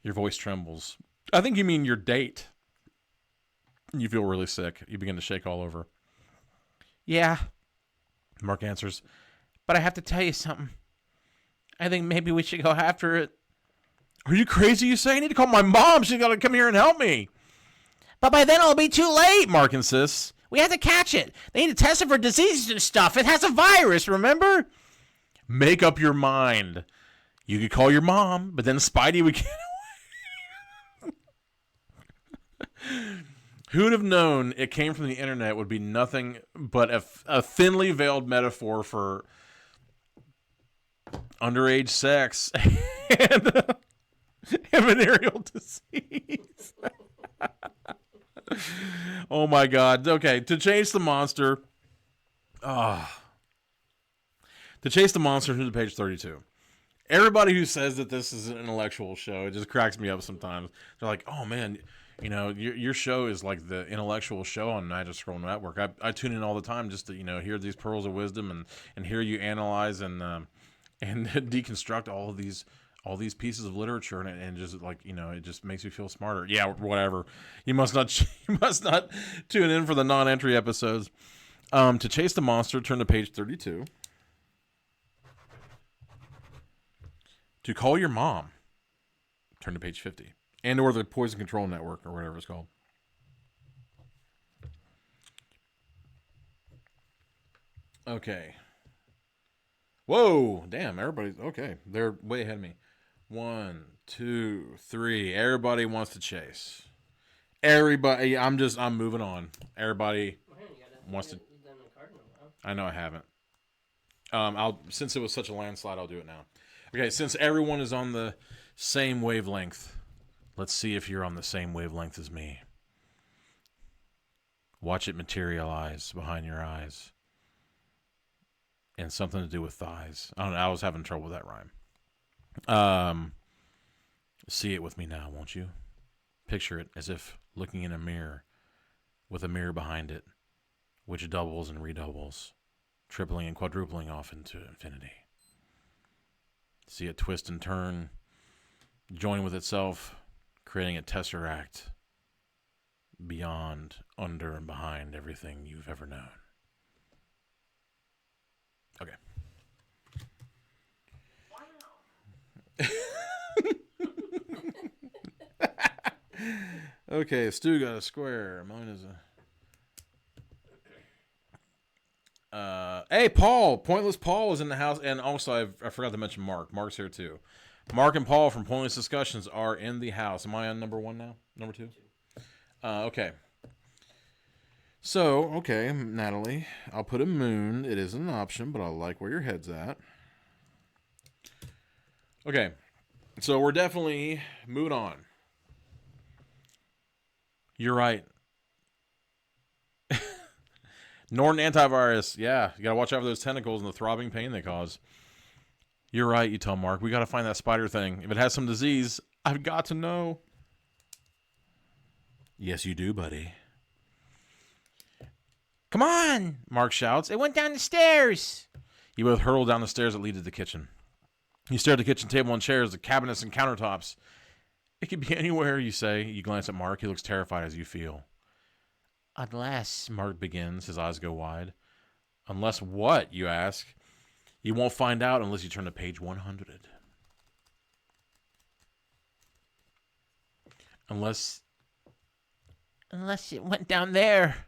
A: Your voice trembles. I think you mean your date. You feel really sick. You begin to shake all over. Yeah, Mark answers. But I have to tell you something. I think maybe we should go after it. Are you crazy, you say? I need to call my mom. She's got to come here and help me. But by then it'll be too late, Mark insists. We have to catch it. They need to test it for diseases and stuff. It has a virus, remember? Make up your mind. You could call your mom, but then Spidey would get away. Who'd have known it came from the internet would be nothing but a thinly veiled metaphor for underage sex and venereal disease. Oh my God. Okay, to chase the monster. To chase the monster to page 32. Everybody who says that this is an intellectual show, it just cracks me up sometimes. They're like, oh man, you know, your show is like the intellectual show on Magic Scroll Network. I tune in all the time just to, you know, hear these pearls of wisdom and hear you analyze and deconstruct all these pieces of literature and just like, you know, it just makes you feel smarter. Yeah, whatever. You must not tune in for the non-entry episodes. To chase the monster, turn to page 32. To call your mom, turn to page 50. And or the Poison Control Network or whatever it's called. Okay. Whoa, damn, everybody's okay. They're way ahead of me. 1, 2, 3. Everybody wants to chase. Everybody, I'm moving on. Everybody wants to. I know I haven't. Since it was such a landslide, I'll do it now. Okay, since everyone is on the same wavelength, let's see if you're on the same wavelength as me. Watch it materialize behind your eyes. And something to do with thighs. I don't know. I was having trouble with that rhyme. See it with me now, won't you? Picture it as if looking in a mirror with a mirror behind it, which doubles and redoubles, tripling and quadrupling off into infinity. See it twist and turn, join with itself, creating a tesseract beyond, under, and behind everything you've ever known. Okay. Okay, Stu got a square. Mine is a... hey, Paul! Pointless Paul is in the house. And also, I forgot to mention Mark. Mark's here, too. Mark and Paul from Pointless Discussions are in the house. Am I on number 1 now? Number 2? Okay. So, okay, Natalie. I'll put a moon. It isn't an option, but I like where your head's at. Okay. So, we're definitely moving on. You're right. Norton antivirus. Yeah, you got to watch out for those tentacles and the throbbing pain they cause. You're right, you tell Mark. We got to find that spider thing. If it has some disease, I've got to know. Yes, you do, buddy.
C: Come on, Mark shouts. It went down the stairs.
A: You both hurtle down the stairs that lead to the kitchen. You stare at the kitchen table and chairs, the cabinets and countertops. It could be anywhere, you say. You glance at Mark. He looks terrified as you feel.
C: Unless,
A: Mark begins. His eyes go wide. Unless what, you ask? You won't find out unless you turn to page 100. Unless
C: it went down there.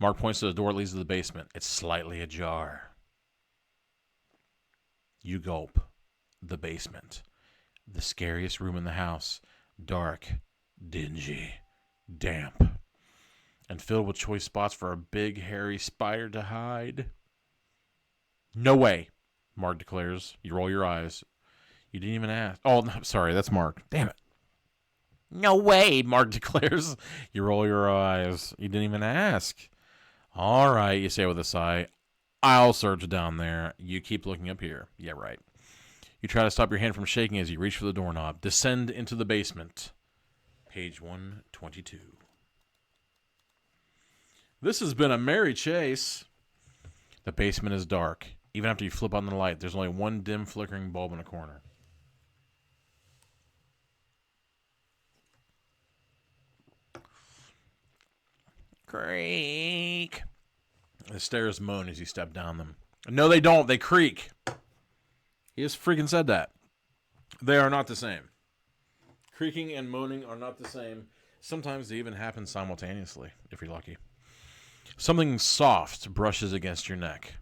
A: Mark points to the door that leads to the basement. It's slightly ajar. You gulp. The basement. The scariest room in the house. Dark, dingy, damp, and filled with choice spots for a big, hairy spider to hide. No way, Mark declares. You roll your eyes. You didn't even ask. Oh, no, sorry, that's Mark. Damn it.
C: No way,
A: Mark declares. You roll your eyes. You didn't even ask. All right, you say with a sigh. I'll search down there. You keep looking up here. Yeah, right. You try to stop your hand from shaking as you reach for the doorknob. Descend into the basement. Page 122. This has been a merry chase. The basement is dark. Even after you flip on the light, there's only one dim flickering bulb in a corner.
C: Creak.
A: The stairs moan as you step down them. No, they don't. They creak. He just freaking said that. They are not the same. Creaking and moaning are not the same. Sometimes they even happen simultaneously, if you're lucky. Something soft brushes against your neck.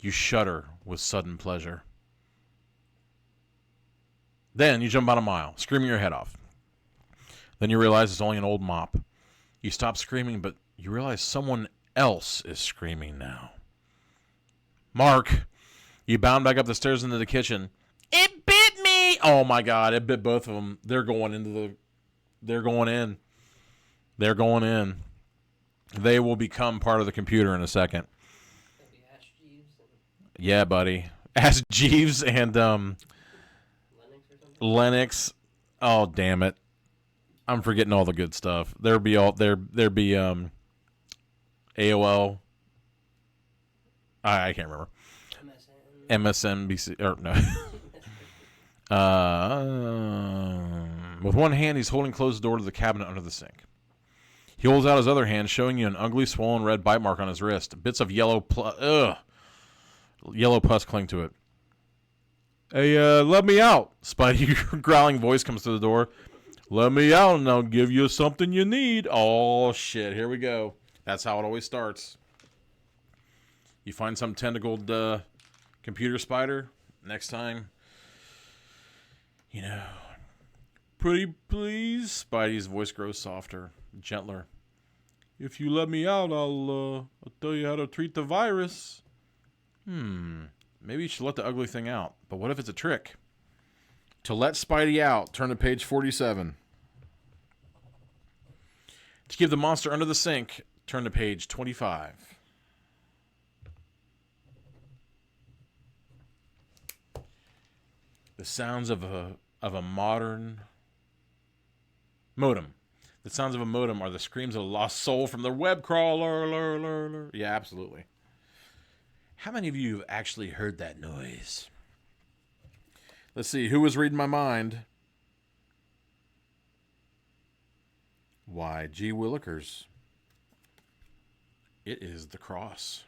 A: You shudder with sudden pleasure. Then you jump out a mile, screaming your head off. Then you realize it's only an old mop. You stop screaming, but you realize someone else is screaming now. Mark, you bound back up the stairs into the kitchen.
C: It bit me!
A: Oh my God, it bit both of them. They're going in. They're going in. They will become part of the computer in a second. Yeah, buddy. Ask Jeeves and Lennox. Oh, damn it. I'm forgetting all the good stuff. There'd be AOL. I can't remember. MSNBC or no. With one hand, he's holding closed the door to the cabinet under the sink. He holds out his other hand, showing you an ugly, swollen red bite mark on his wrist. Bits of yellow pus cling to it. Hey, let me out. Spidey growling voice comes through the door. Let me out and I'll give you something you need. Oh, shit. Here we go. That's how it always starts. You find some tentacled computer spider. Next time, pretty please. Spidey's voice grows softer, gentler. If you let me out, I'll tell you how to treat the virus. Maybe you should let the ugly thing out. But what if it's a trick? To let Spidey out, turn to page 47. To keep the monster under the sink, Turn to page 25. The sounds of a modern modem. The sounds of a modem are the screams of a lost soul from the web crawler. Yeah, absolutely. How many of you have actually heard that noise? Let's see. Who was reading my mind? Why, gee willikers. It is the cross.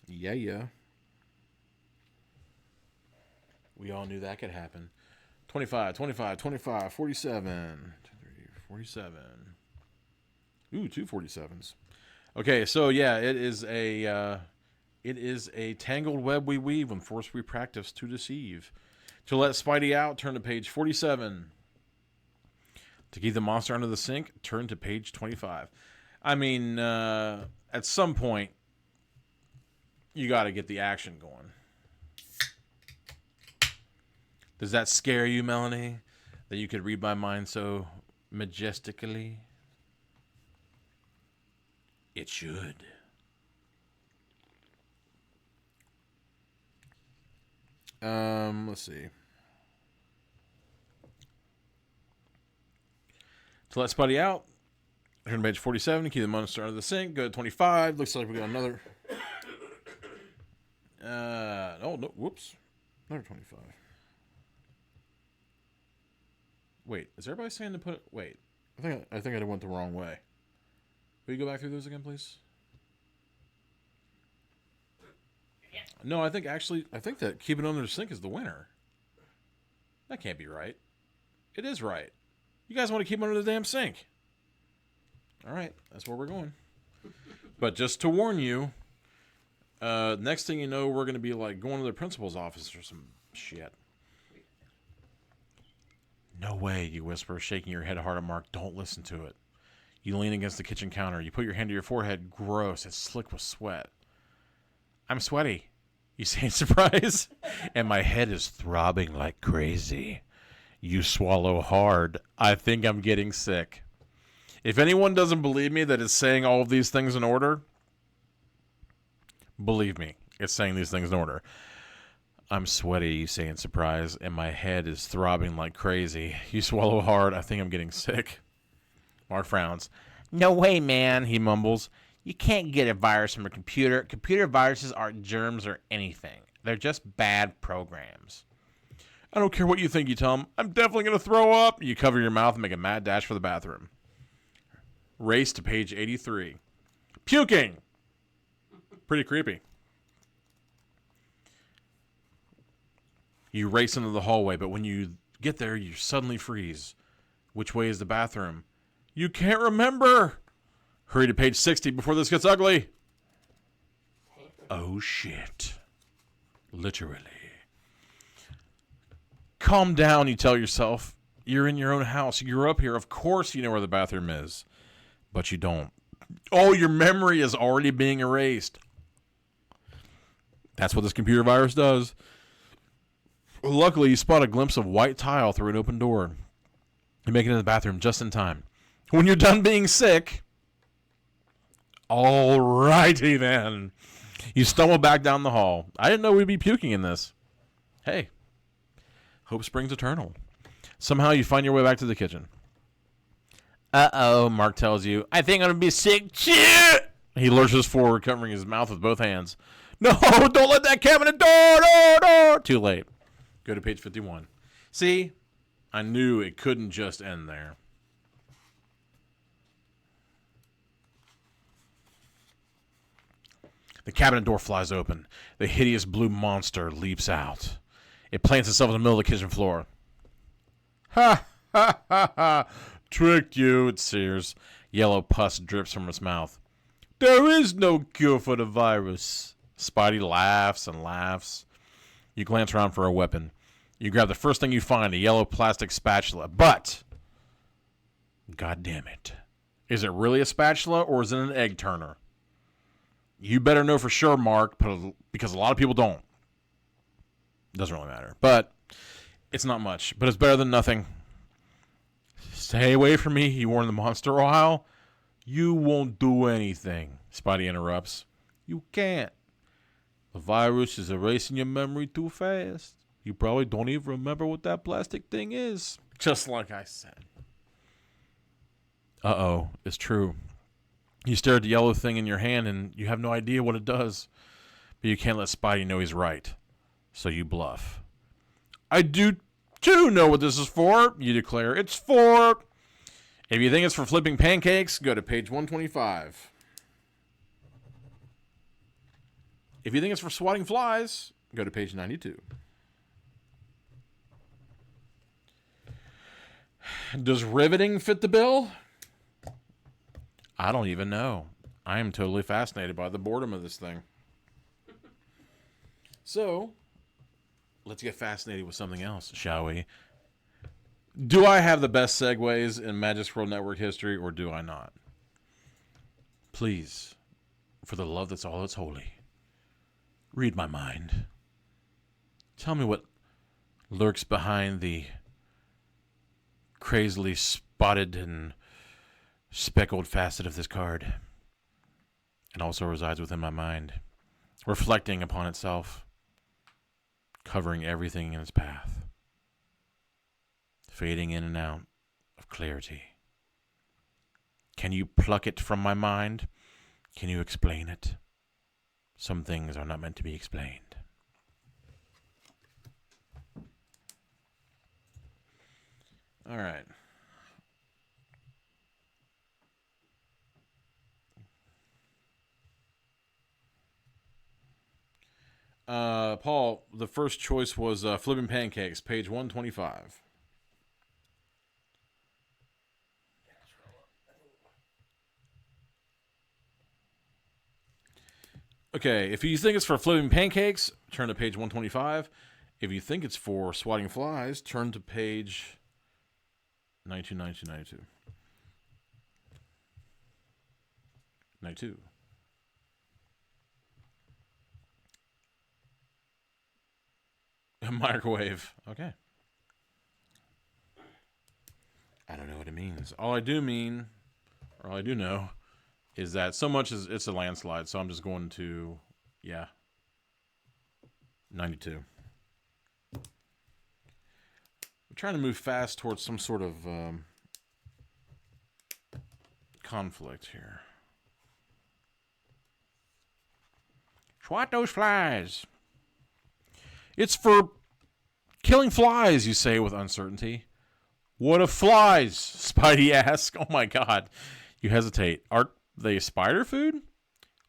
A: Yeah. We all knew that could happen. 25, 47. 47. Ooh, 2 47s. Okay, so yeah, it is a tangled web we weave when force we practice to deceive. To let Spidey out, turn to page 47. To keep the monster under the sink, turn to page 25. I mean, at some point, you got to get the action going. Does that scare you, Melanie? That you could read my mind so majestically? It should. Let's see. To let Spuddy out, turn to page 47, keep the monster under the sink, go to 25. Looks like we got another. No, whoops. Another 25. Wait, is everybody saying to put it? Wait, I think I went the wrong way. Will you go back through those again, please?
B: Yeah.
A: No, I think that keep it under the sink is the winner. That can't be right. It is right. You guys want to keep it under the damn sink. All right, that's where we're going. But just to warn you, next thing you know, we're going to be like going to the principal's office or some shit. No way, you whisper, shaking your head hard at Mark. Don't listen to it. You lean against the kitchen counter. You put your hand to your forehead. Gross. It's slick with sweat. I'm sweaty, you say in surprise. And my head is throbbing like crazy. You swallow hard. I think I'm getting sick. If anyone doesn't believe me that it's saying all of these things in order, believe me, it's saying these things in order. I'm sweaty, you say in surprise, and my head is throbbing like crazy. You swallow hard. I think I'm getting sick. Mark frowns. No way, man, he mumbles. You can't get a virus from a computer. Computer viruses aren't germs or anything. They're just bad programs. I don't care what you think, you tell him. I'm definitely going to throw up. You cover your mouth and make a mad dash for the bathroom. Race to page 83. Puking. Pretty creepy. You race into the hallway, but when you get there, you suddenly freeze. Which way is the bathroom? You can't remember. Hurry to page 60 before this gets ugly. Oh, shit. Literally. Calm down, you tell yourself. You're in your own house. You grew up here. Of course you know where the bathroom is. But you don't. Oh, your memory is already being erased. That's what this computer virus does. Luckily, you spot a glimpse of white tile through an open door. You make it into the bathroom just in time. When you're done being sick, alrighty then. You stumble back down the hall. I didn't know we'd be puking in this. Hey, hope springs eternal. Somehow you find your way back to the kitchen. Uh-oh, Mark tells you. I think I'm going to be sick. Shit! He lurches forward, covering his mouth with both hands. No, don't let that cabinet door. Too late. Go to page 51. See, I knew it couldn't just end there. The cabinet door flies open. The hideous blue monster leaps out. It plants itself in the middle of the kitchen floor. Ha, ha, ha, ha. Tricked you, it sears. Yellow pus drips from its mouth. There is no cure for the virus. Spidey laughs and laughs. You glance around for a weapon. You grab the first thing you find, a yellow plastic spatula. But, God damn it. Is it really a spatula or is it an egg turner? You better know for sure, Mark, because a lot of people don't. Doesn't really matter. But it's not much. But it's better than nothing. Stay away from me, he warned the monster while. You won't do anything, Spidey interrupts. You can't. The virus is erasing your memory too fast. You probably don't even remember what that plastic thing is. Just like I said. Uh-oh, it's true. You stare at the yellow thing in your hand and you have no idea what it does. But you can't let Spidey know he's right. So you bluff. I do know what this is for, you declare. It's for... If you think it's for flipping pancakes, go to page 125. If you think it's for swatting flies, go to page 92. Does riveting fit the bill? I don't even know. I am totally fascinated by the boredom of this thing. So, let's get fascinated with something else, shall we? Do I have the best segues in Magic Scroll Network history, or do I not? Please, for the love that's all that's holy, read my mind. Tell me what lurks behind the crazily spotted and speckled facet of this card, and also resides within my mind, reflecting upon itself, covering everything in its path, fading in and out of clarity. Can you pluck it from my mind? Can you explain it? Some things are not meant to be explained. All right. Paul, the first choice was Flipping Pancakes, page 125. Okay, if you think it's for Flipping Pancakes, turn to page 125. If you think it's for Swatting Flies, turn to page 92, 92, 92. 92. A microwave. Okay. I don't know what it means. All I do know is that so much is it's a landslide, so I'm just going to 92. I'm trying to move fast towards some sort of conflict here. Swat those flies. It's for killing flies, you say with uncertainty. What of flies? Spidey asks. Oh my god. You hesitate. Aren't they spider food?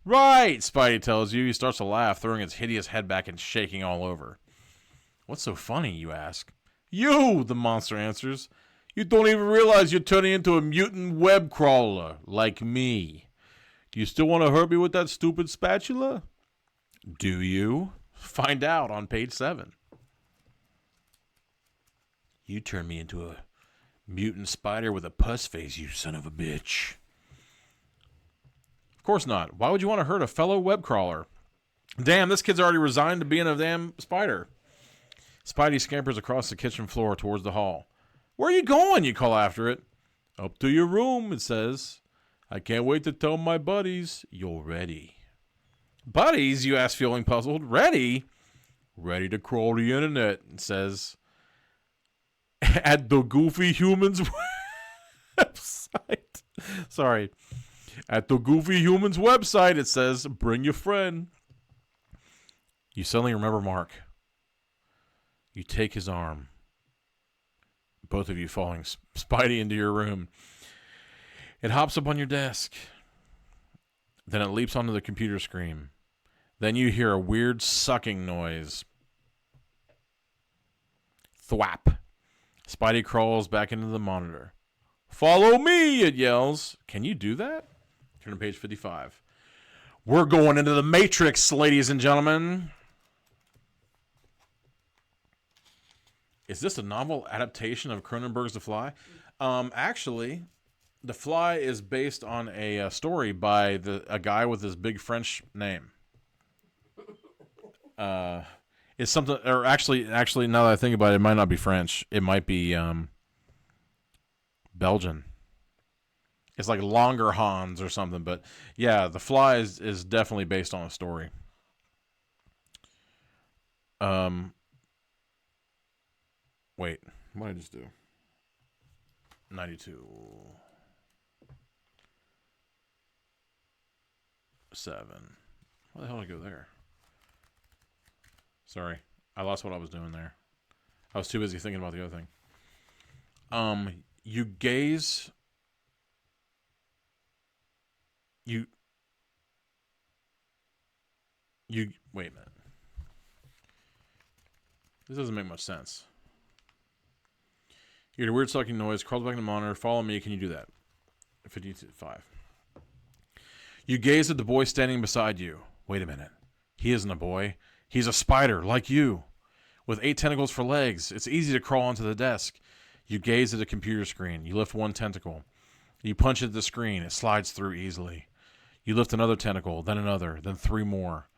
A: Right, Spidey tells you. He starts to laugh, throwing his hideous head back and shaking all over. What's so funny, you ask? You, the monster answers. You don't even realize you're turning into a mutant web crawler, like me. Do you still want to hurt me with that stupid spatula? Do you? Find out on page 7. You turn me into a mutant spider with a pus face, you son of a bitch. Of course not. Why would you want to hurt a fellow web crawler? Damn, this kid's already resigned to being a damn spider. Spidey scampers across the kitchen floor towards the hall. Where are you going? You call after it. Up to your room, it says. I can't wait to tell my buddies you're ready. Buddies, you ask, feeling puzzled. Ready? Ready to crawl the internet, it says. At the Goofy Humans website. Sorry. At the Goofy Humans website, it says, bring your friend. You suddenly remember Mark. You take his arm. Both of you following Spidey into your room. It hops up on your desk. Then it leaps onto the computer screen. Then you hear a weird sucking noise. Thwap. Spidey crawls back into the monitor. Follow me, it yells. Can you do that? Turn to page 55. We're going into the Matrix, ladies and gentlemen. Is this a novel adaptation of Cronenberg's The Fly? Actually, The Fly is based on a story by a guy with this big French name. It's something, or actually, now that I think about it, it might not be French. It might be Belgian. It's like Longer Hans or something, but yeah, The Fly is definitely based on a story. Wait, what did I just do? 92. 7. Why the hell did I go there? Sorry, I lost what I was doing there. I was too busy thinking about the other thing. You gaze. You wait a minute. This doesn't make much sense. You hear a weird sucking noise, crawls back in the monitor, follow me, can you do that? 55. You gaze at the boy standing beside you. Wait a minute. He isn't a boy. He's a spider, like you. With 8 tentacles for legs. It's easy to crawl onto the desk. You gaze at a computer screen. You lift one tentacle. You punch at the screen. It slides through easily. You lift another tentacle, then another, then 3 more.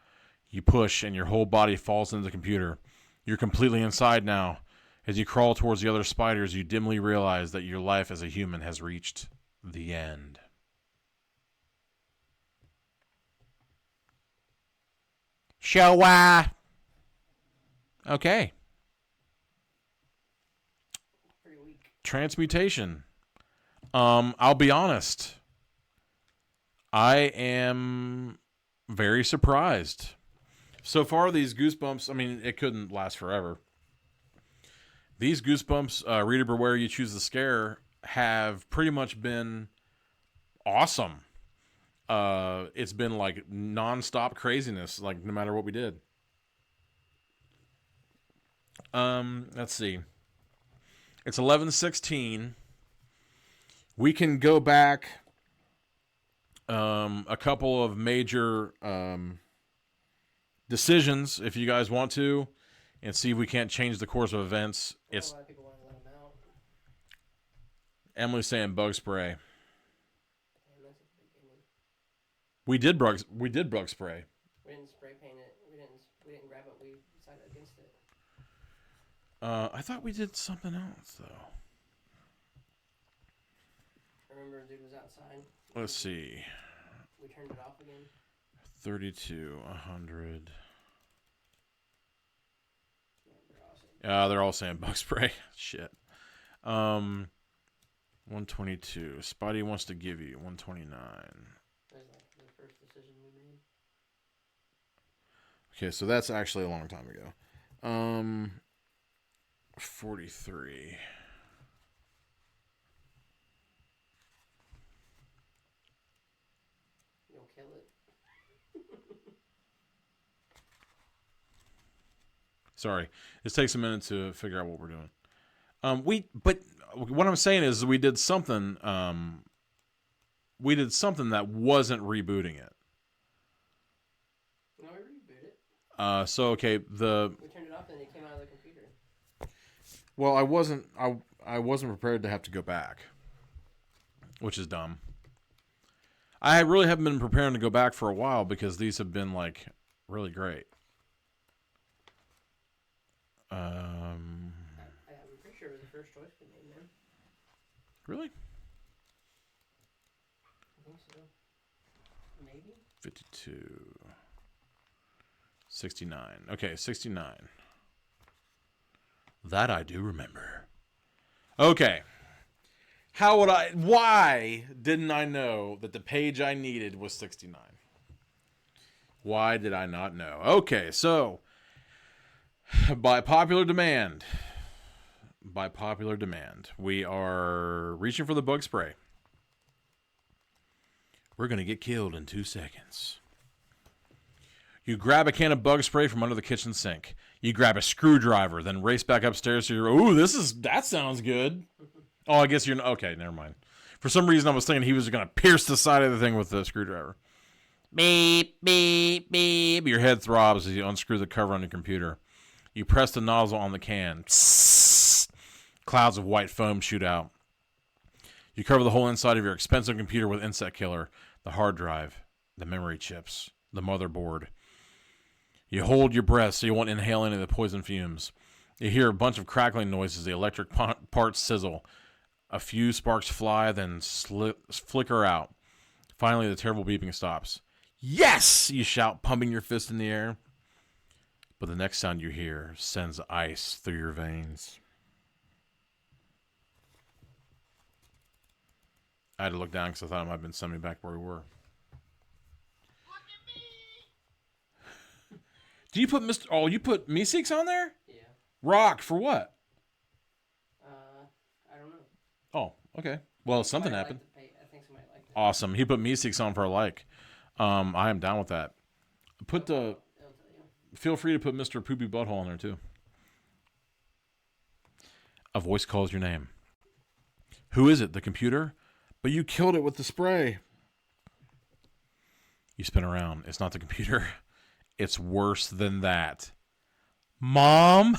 A: You push, and your whole body falls into the computer. You're completely inside now. As you crawl towards the other spiders, you dimly realize that your life as a human has reached the end. CYOA. Okay.
B: Pretty weak.
A: Transmutation. I'll be honest. I am very surprised. So far, these Goosebumps, I mean, it couldn't last forever. These Goosebumps, Reader Beware, You Choose the Scare, have pretty much been awesome. It's been like non-stop craziness, like no matter what we did. Let's see. It's 11:16. We can go back a couple of major decisions if you guys want to, and see if we can't change the course of events. It's
B: A lot of people want to let them out.
A: Emily's saying bug spray.
B: And that's at the beginning.
A: We did bug spray.
B: We didn't spray paint it. We didn't grab it. We decided against it.
A: I thought we did something else though.
B: Remember, the dude was outside.
A: Let's see.
B: We turned it off again.
A: 32, 100.
B: Yeah,
A: They're all saying bug spray. Shit. 122. Spidey wants to give you 129.
B: That's like the first decision we made.
A: Okay, so that's actually a long time ago. 43.
B: You'll kill it.
A: Sorry, this takes a minute to figure out what we're doing. But what I'm saying is we did something. We did something that wasn't rebooting it.
B: No, we reboot it.
A: So okay,
B: We turned it off and it came out of the computer.
A: well, I wasn't prepared to have to go back, which is dumb. I really haven't been preparing to go back for a while because these have been like really great.
B: I'm pretty sure it was the first choice we made, man.
A: Really?
B: I think so. Maybe?
A: 52. 69. Okay, 69. That I do remember. Okay. Why didn't I know that the page I needed was 69? Why did I not know? Okay, so by popular demand, we are reaching for the bug spray. We're going to get killed in 2 seconds. You grab a can of bug spray from under the kitchen sink. You grab a screwdriver, then race back upstairs to your, ooh, that sounds good. Oh, I guess you're, okay, never mind. For some reason, I was thinking he was going to pierce the side of the thing with the screwdriver. Beep, beep, beep. Your head throbs as you unscrew the cover on your computer. You press the nozzle on the can. Psst. Clouds of white foam shoot out. You cover the whole inside of your expensive computer with insect killer, the hard drive, the memory chips, the motherboard. You hold your breath so you won't inhale any of the poison fumes. You hear a bunch of crackling noises, the electric parts sizzle. A few sparks fly, then flicker out. Finally, the terrible beeping stops. Yes! You shout, pumping your fist in the air. But the next sound you hear sends ice through your veins. I had to look down because I thought it might have been sending me back where we were. Do you put Mr. Oh, you put Meeseeks on there?
B: Yeah.
A: Rock for what?
B: I don't know.
A: Oh, okay. Well, something
B: Somebody
A: happened.
B: liked I think somebody liked it.
A: Awesome. He put Meeseeks on for a like. I am down with that. Put the.
B: It'll tell you.
A: Feel free to put Mr. Poopy Butthole on there too. A voice calls your name. Who is it? The computer? But you killed it with the spray. You spin around. It's not the computer. It's worse than that. Mom?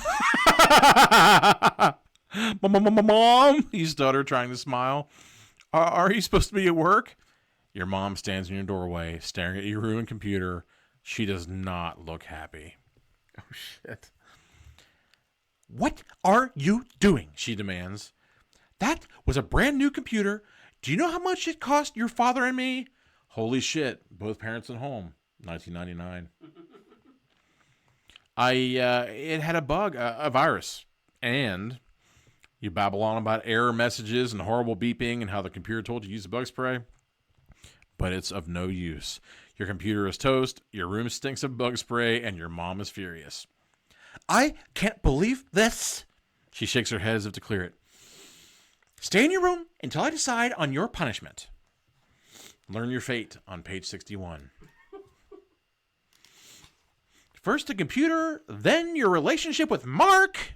A: Mom? You stutter, trying to smile. Are you supposed to be at work? Your mom stands in your doorway, staring at your ruined computer. She does not look happy. Oh, shit. What are you doing? She demands. That was a brand new computer. Do you know how much it cost your father and me? Holy shit. Both parents at home. 1999. It had a bug, a virus. And you babble on about error messages and horrible beeping and how the computer told you to use the bug spray. But it's of no use. Your computer is toast, your room stinks of bug spray, and your mom is furious. I can't believe this. She shakes her head as if to clear it. Stay in your room until I decide on your punishment. Learn your fate on page 61. First the computer, then your relationship with Mark.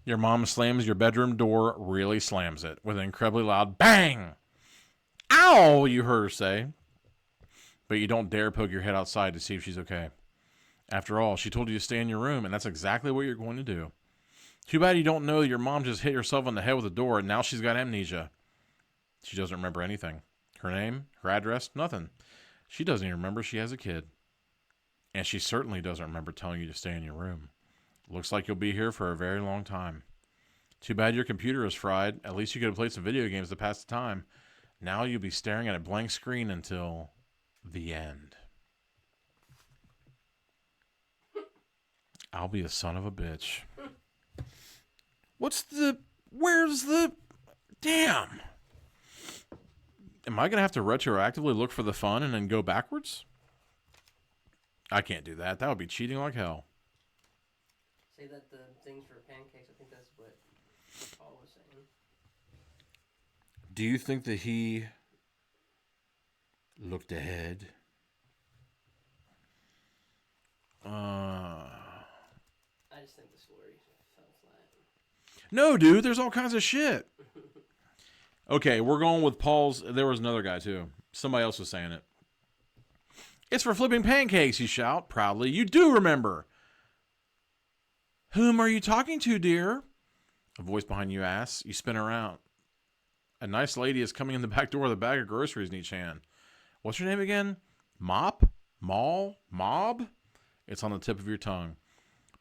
A: Your mom slams your bedroom door, really slams it, with an incredibly loud bang. Ow, you heard her say. But you don't dare poke your head outside to see if she's okay. After all, she told you to stay in your room, and that's exactly what you're going to do. Too bad you don't know that your mom just hit herself on the head with a door, and now she's got amnesia. She doesn't remember anything. Her name, her address, nothing. She doesn't even remember she has a kid. And she certainly doesn't remember telling you to stay in your room. Looks like you'll be here for a very long time. Too bad your computer is fried. At least you could have played some video games to pass the time. Now you'll be staring at a blank screen until the end. I'll be a son of a bitch. Where's the... Damn. Am I going to have to retroactively look for the fun and then go backwards? I can't do that. That would be cheating like hell.
B: Say that the things for pancakes, I think that's what Paul was saying.
A: Do you think that he looked ahead?
B: I just think the story fell flat.
A: No, dude. There's all kinds of shit. Okay, we're going with Paul's. There was another guy, too. Somebody else was saying it. It's for flipping pancakes, you shout proudly. You do remember. Whom are you talking to, dear? A voice behind you asks. You spin around. A nice lady is coming in the back door with a bag of groceries in each hand. What's your name again? Mop? Mall? Mob? It's on the tip of your tongue.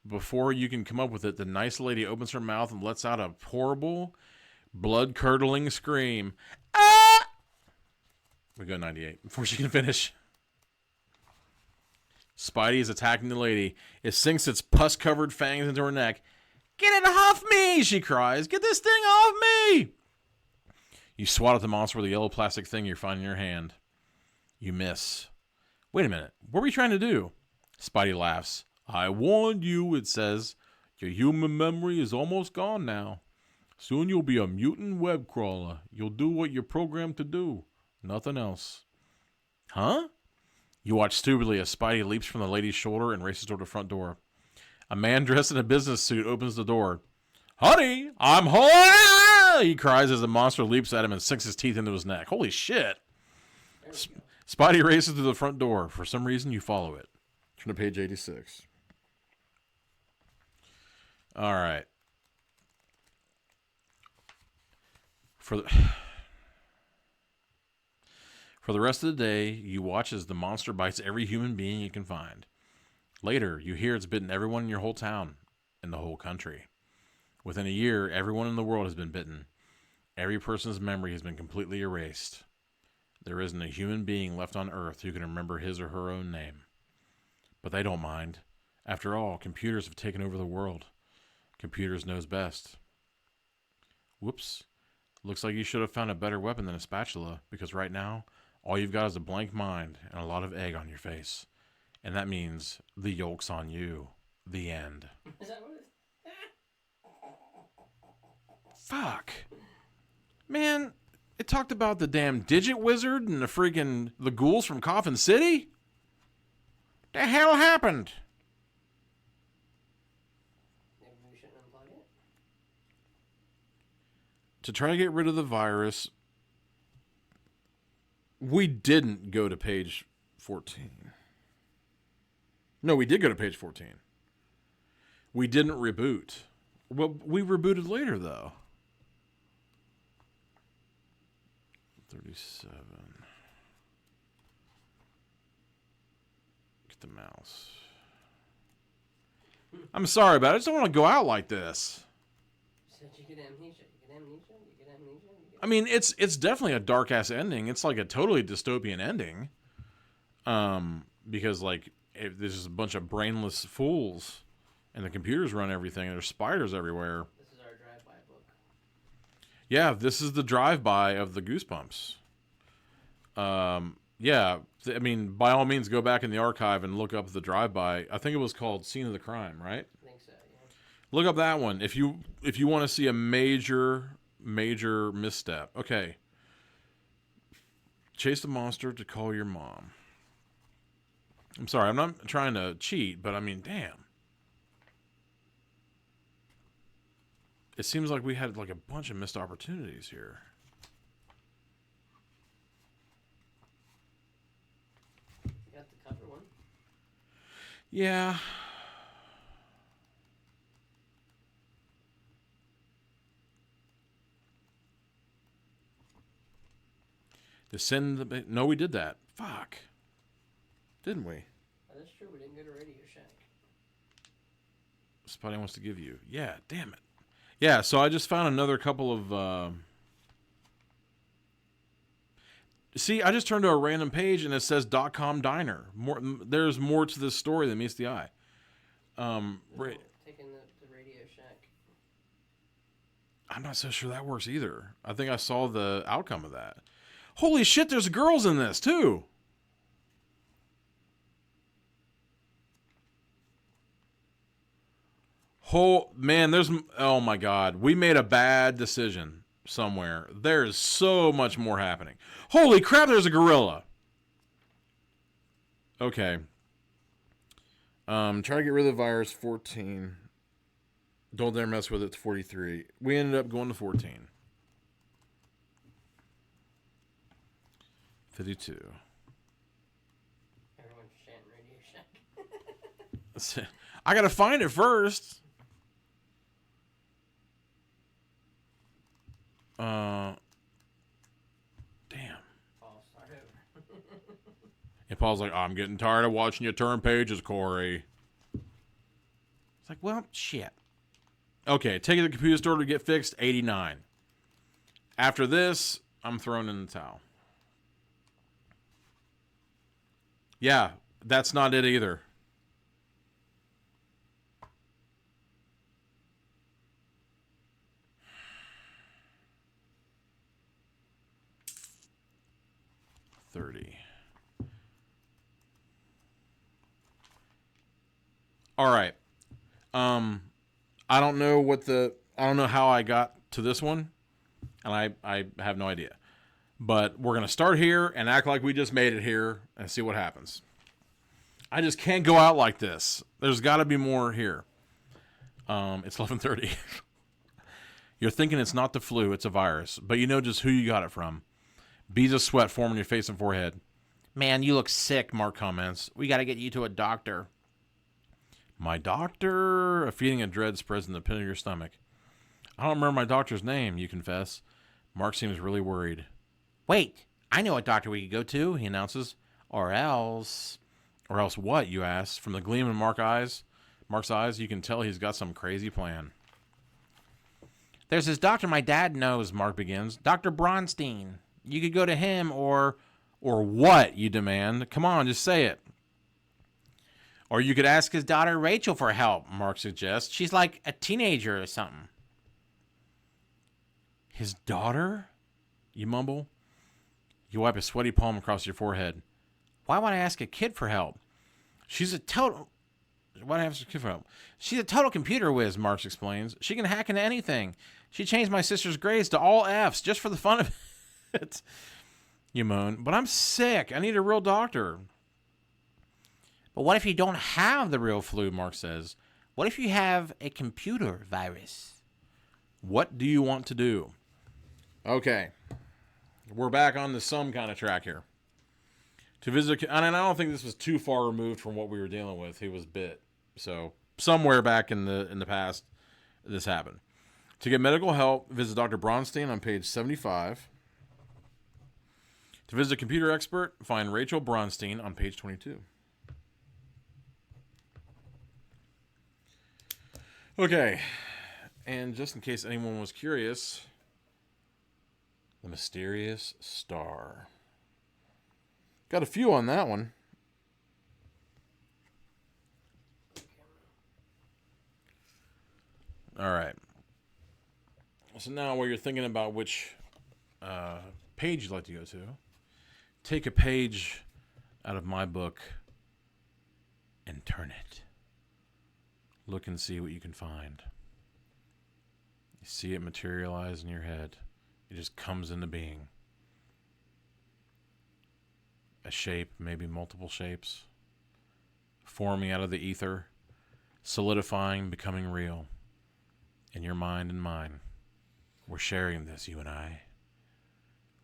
A: Before you can come up with it, the nice lady opens her mouth and lets out a horrible, blood-curdling scream. Ah! We go 98 before she can finish. Spidey is attacking the lady. It sinks its pus-covered fangs into her neck. Get it off me, she cries. Get this thing off me! You swat at the monster with a yellow plastic thing you find in your hand. You miss. Wait a minute. What were you trying to do? Spidey laughs. I warned you, it says. Your human memory is almost gone now. Soon you'll be a mutant web crawler. You'll do what you're programmed to do. Nothing else. Huh? You watch stupidly as Spidey leaps from the lady's shoulder and races toward the front door. A man dressed in a business suit opens the door. Honey, I'm home! He cries as the monster leaps at him and sinks his teeth into his neck. Holy shit. Spidey races to the front door. For some reason, you follow it. Turn to page 86. All right. For the rest of the day, you watch as the monster bites every human being it can find. Later, you hear it's bitten everyone in your whole town and the whole country. Within a year, everyone in the world has been bitten. Every person's memory has been completely erased. There isn't a human being left on Earth who can remember his or her own name. But they don't mind. After all, computers have taken over the world. Computers knows best. Whoops. Looks like you should have found a better weapon than a spatula, because right now, all you've got is a blank mind and a lot of egg on your face. And that means the yolk's on you. The end.
B: Is that what it is?
A: Fuck. Man, it talked about the damn digit wizard and the ghouls from Coffin City? The hell happened?
B: Maybe we shouldn't unplug it.
A: To try to get rid of the virus, we didn't go to page 14. No, we did go to page 14. We didn't reboot. Well, we rebooted later, though. 37. Get the mouse. I'm sorry about it. I just don't want to go out like this.
B: You said you get amnesia. You get amnesia. You get amnesia. You get...
A: I mean, it's definitely a dark ass ending. It's like a totally dystopian ending. Because like there's just a bunch of brainless fools, and the computers run everything. And there's spiders everywhere.
B: This is our drive-by book.
A: Yeah, this is the drive-by of the Goosebumps. Yeah, I mean, by all means, go back in the archive and look up the drive-by. I think it was called Scene of the Crime, right?
B: I think so, yeah.
A: Look up that one if you want to see a major misstep. Okay. Chase the monster to call your mom. I'm sorry, I'm not trying to cheat, but I mean, damn. It seems like we had like a bunch of missed opportunities here.
B: You got the cover one.
A: Yeah. To send the... No, we did that. Fuck. Didn't we?
B: Oh, that's true. We didn't go to Radio Shack.
A: Spotty wants to give you. Yeah, damn it. Yeah, so I just found another couple of... See, I just turned to a random page and it says .com diner. There's more to this story than meets the eye.
B: Taking the Radio Shack.
A: I'm not so sure that works either. I think I saw the outcome of that. Holy shit, there's girls in this too. Oh my God. We made a bad decision somewhere. There's so much more happening. Holy crap, there's a gorilla. Okay. Try to get rid of the virus, 14. Don't dare mess with it, 43. We ended up going to 14. 52.
B: Everyone's chanting Radio Shack.
A: I gotta find it first. Damn.
B: Paul, start over.
A: And Paul's like, I'm getting tired of watching you turn pages, Corey. It's like, well, shit. Okay, take it to the computer store to get fixed, 89. After this, I'm thrown in the towel. Yeah, that's not it either. All right. I don't know how I got to this one, and I have no idea. But we're gonna start here and act like we just made it here and see what happens. I just can't go out like this. There's got to be more here. It's 11:30. You're thinking it's not the flu, it's a virus, but you know just who you got it from. Beads of sweat form on your face and forehead. Man, you look sick, Mark comments. We got to get you to a doctor. My doctor? A feeling of dread spreads in the pit of your stomach. I don't remember my doctor's name, you confess. Mark seems really worried. Wait, I know a doctor we could go to, he announces. Or else... Or else what, you ask? From the gleam in Mark's eyes, you can tell he's got some crazy plan.
C: There's this doctor my dad knows, Mark begins. Dr. Bronstein. You could go to him or what, you demand. Come on, just say it. Or you could ask his daughter Rachel for help, Mark suggests. She's like a teenager or something. His daughter? You mumble. You wipe a sweaty palm across your forehead. Why would I ask a kid for help? She's a total... Why would I ask a kid for help? She's a total computer whiz, Marx explains. She can hack into anything. She changed my sister's grades to all Fs just for the fun of it. You moan. But I'm sick. I need a real doctor. But what if you don't have the real flu, Mark says? What if you have a computer virus? What do you want to do? Okay. We're back on the some kind of track here. To visit, and I don't think this was too far removed from what we were dealing with. He was bit. So somewhere back in the past, this happened. To get medical help, visit Dr. Bronstein on page 75. To visit a computer expert, find Rachel Bronstein on page 22. Okay, and just in case anyone was curious, the mysterious star. Got a few on that one. All right. So now while you're thinking about which page you'd like to go to, take a page out of my book and turn it. Look and see what you can find. You see it materialize in your head. It just comes into being. A shape, maybe multiple shapes, forming out of the ether, solidifying, becoming real. In your mind and mine. We're sharing this, you and I.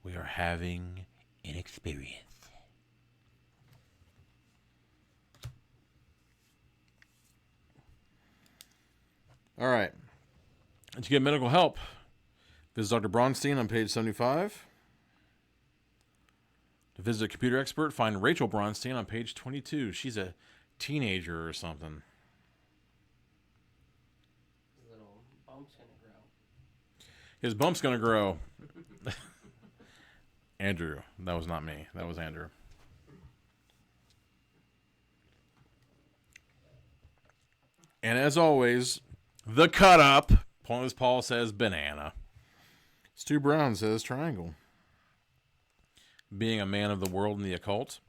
C: We are having an experience. All right. To get medical help, visit Dr. Bronstein on page 75. To visit a computer expert, find Rachel Bronstein on page 22. She's a teenager or something.
B: His little bump's gonna grow.
A: His bump's going to grow. Andrew. That was not me. That was Andrew. And as always, the cut up. Pointless Paul says banana. Stu Brown says triangle. Being a man of the world and the occult.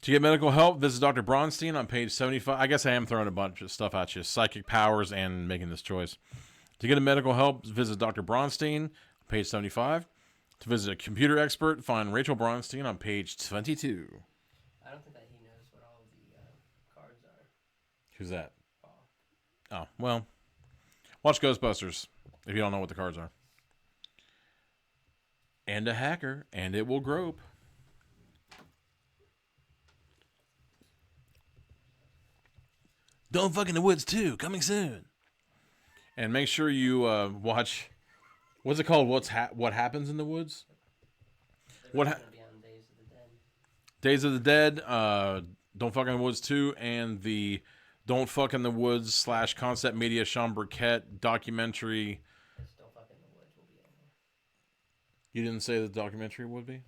A: To get medical help, visit Dr. Bronstein on page 75. I guess I am throwing a bunch of stuff at you. Psychic powers and making this choice. To get a medical help, visit Dr. Bronstein, page 75. To visit a computer expert, find Rachel Bronstein on page 22.
B: I don't think that he knows what all of the cards are.
A: Who's that?
B: Paul.
A: Oh, well, watch Ghostbusters if you don't know what the cards are. And a hacker, and it will grope. Don't Fuck in the Woods 2, coming soon. And make sure you watch, what's it called? What Happens in the Woods?
B: They're going to be on Days of the Dead.
A: Days of the Dead, Don't Fuck in the Woods 2, and the Don't Fuck in the Woods / Concept Media Sean Burkett documentary.
B: It's Don't Fuck in the Woods will be in there.
A: You didn't say the documentary would be?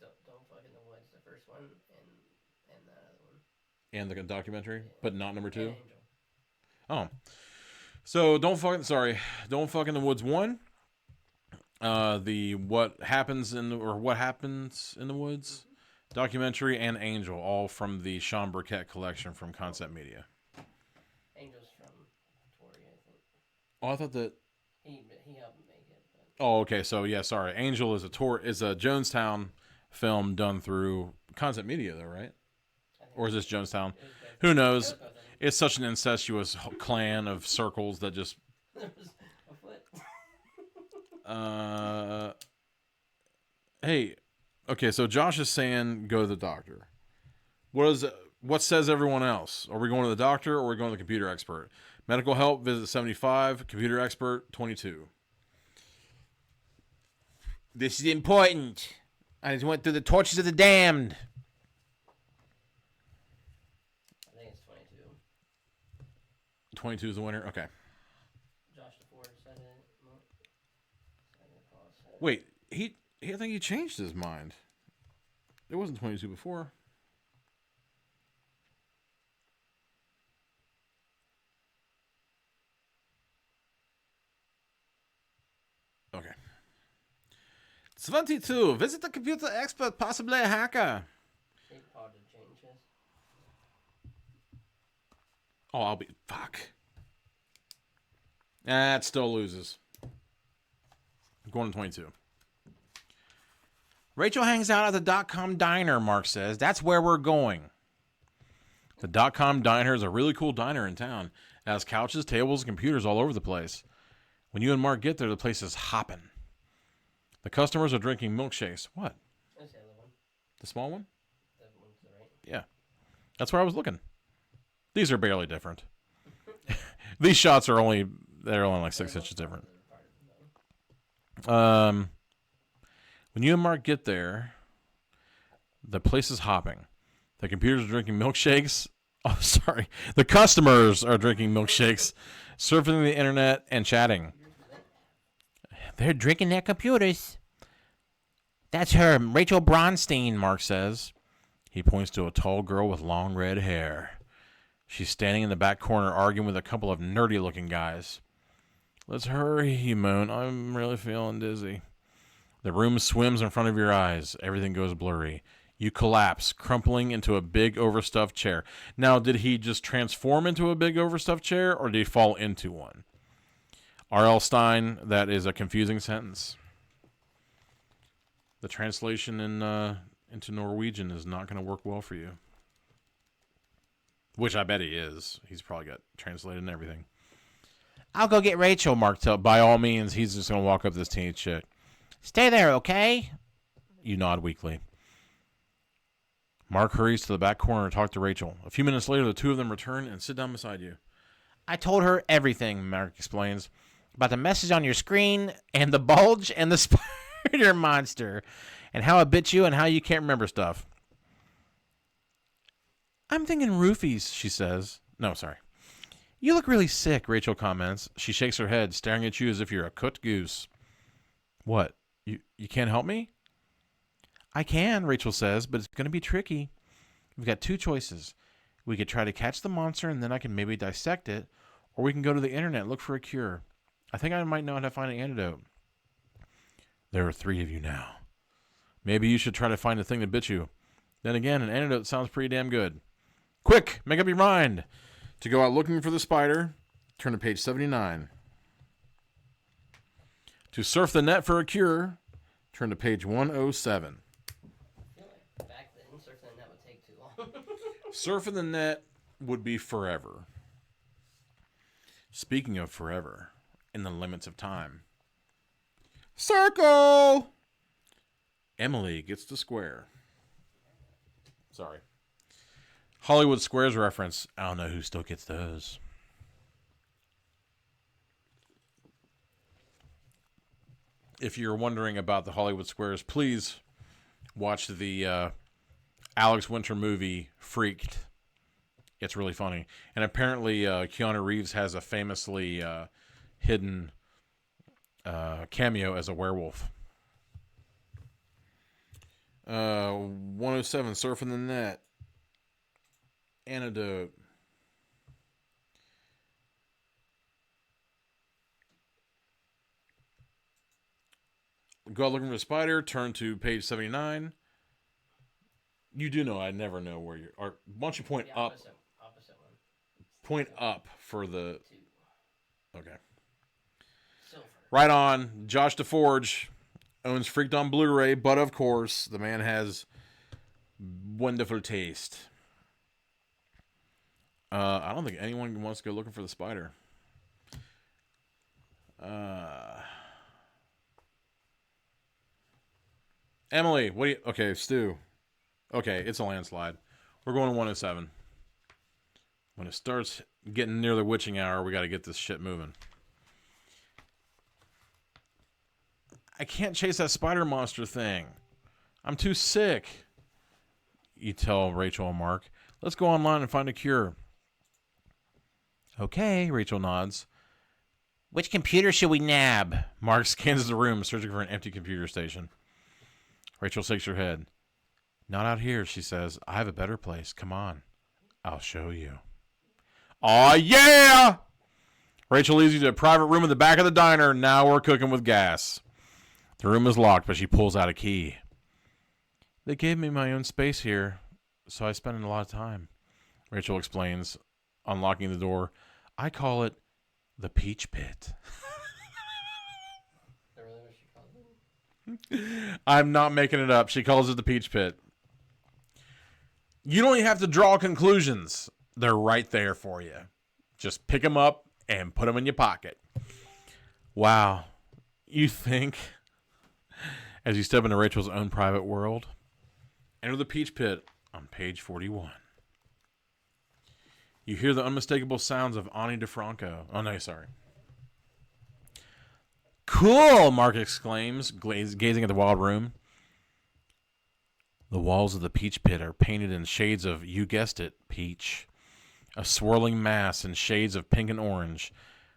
B: Don't Fuck in the Woods, the first one, and that other one.
A: And the documentary,
B: Yeah.
A: but not number 2?
B: And Angel.
A: Oh. So Don't Fuck in the Woods 1. The What Happens in the Woods documentary, and Angel, all from the Sean Burkett collection from Concept Media.
B: Angel's from Tori, I think.
A: Oh, I thought that.
B: He helped make it. But...
A: Oh, okay. So yeah, sorry. Angel is a Jonestown film done through Concept Media, though, right? Or is this Jonestown? Who knows? It's such an incestuous clan of circles that just.
B: There was a foot.
A: Hey, okay. So Josh is saying go to the doctor. What says everyone else? Are we going to the doctor or are we going to the computer expert? Medical help, visit 75. Computer expert, 22.
C: This is important. I just went through the tortures of the damned.
B: I think it's 22.
A: 22 is the winner? Okay.
B: Josh the 4th.
A: Wait, I think he changed his mind. It wasn't 22 before. Okay. 22. Visit the computer expert, possibly a hacker.
B: He probably change his.
A: Oh, I'll be... Fuck. That still loses. I'm going to 22.
C: Rachel hangs out at the .com diner, Mark says. That's where we're going.
A: The .com diner is a really cool diner in town. It has couches, tables, and computers all over the place. When you and Mark get there, the place is hopping. The customers are drinking milkshakes. What?
B: That's the other one.
A: The small one?
B: That one's the right.
A: Yeah. That's where I was looking. These are barely different. These shots are only like 6 inches different. When you and Mark get there, the place is hopping. The computers are drinking milkshakes. Oh, sorry. The customers are drinking milkshakes, surfing the internet, and chatting.
C: They're drinking their computers. That's her, Rachel Bronstein, Mark says.
A: He points to a tall girl with long red hair. She's standing in the back corner arguing with a couple of nerdy-looking guys. Let's hurry, he moaned. I'm really feeling dizzy. The room swims in front of your eyes. Everything goes blurry. You collapse, crumpling into a big overstuffed chair. Now, did he just transform into a big overstuffed chair, or did he fall into one? R.L. Stein, that is a confusing sentence. The translation into Norwegian is not going to work well for you. Which I bet he is. He's probably got translated and everything.
C: I'll go get Rachel, Mark tells.
A: By all means, he's just going to walk up to this teenage chick.
C: Stay there, okay?
A: You nod weakly. Mark hurries to the back corner to talk to Rachel. A few minutes later, the two of them return and sit down beside you.
C: I told her everything, Mark explains, about the message on your screen and the bulge and the spider monster and how it bit you and how you can't remember stuff.
A: I'm thinking roofies, she says. No, sorry. You look really sick, Rachel comments. She shakes her head, staring at you as if you're a cooked goose. What? You can't help me?
C: I can, Rachel says, but it's going to be tricky. We've got two choices. We could try to catch the monster and then I can maybe dissect it, or we can go to the internet and look for a cure. I think I might know how to find an antidote.
A: There are 3 of you now. Maybe you should try to find the thing that bit you. Then again, an antidote sounds pretty damn good. Quick, make up your mind. To go out looking for the spider, turn to page 79. To surf the net for a cure, turn to page 107.
B: I feel like back then, surfing the net would take too long.
A: Surfing the net would be forever. Speaking of forever, in the limits of time. Circle! Emily gets the square. Sorry. Hollywood Squares reference. I don't know who still gets those. If you're wondering about the Hollywood Squares, please watch the Alex Winter movie, Freaked. It's really funny. And apparently Keanu Reeves has a famously hidden cameo as a werewolf. 107, surfing the net. Antidote. Go out looking for a spider. Turn to page 79. You do know I never know where you're. Or why don't you point
B: The
A: up?
B: opposite one.
A: Point up for the.
B: 2.
A: Okay.
B: Silver.
A: Right on. Josh DeForge owns Freaked on Blu-ray, but of course, the man has wonderful taste. I don't think anyone wants to go looking for the spider. Emily, what do you... Okay, Stu. Okay, it's a landslide. We're going to 107. When it starts getting near the witching hour, we got to get this shit moving. I can't chase that spider monster thing. I'm too sick. You tell Rachel and Mark. Let's go online and find a cure. Okay, Rachel nods.
C: Which computer should we nab? Mark scans the room, searching for an empty computer station. Rachel shakes her head. Not out here, she says. I have a better place. Come on. I'll show you. Aw, yeah! Rachel leads you to a private room in the back of the diner. Now we're cooking with gas. The room is locked, but she pulls out a key. They gave me my own space here, so I spend a lot of time. Rachel explains, unlocking the door. I call it the Peach Pit.
B: Is that really what she called it?
A: I'm not making it up. She calls it the Peach Pit. You don't even have to draw conclusions. They're right there for you. Just pick them up and put them in your pocket. Wow. You think, as you step into Rachel's own private world, enter the Peach Pit on page 41. You hear the unmistakable sounds of Ani DeFranco. Oh, no, sorry. Cool, Mark exclaims, gazing at the wild room. The walls of the Peach Pit are painted in shades of, you guessed it, peach. A swirling mass in shades of pink and orange.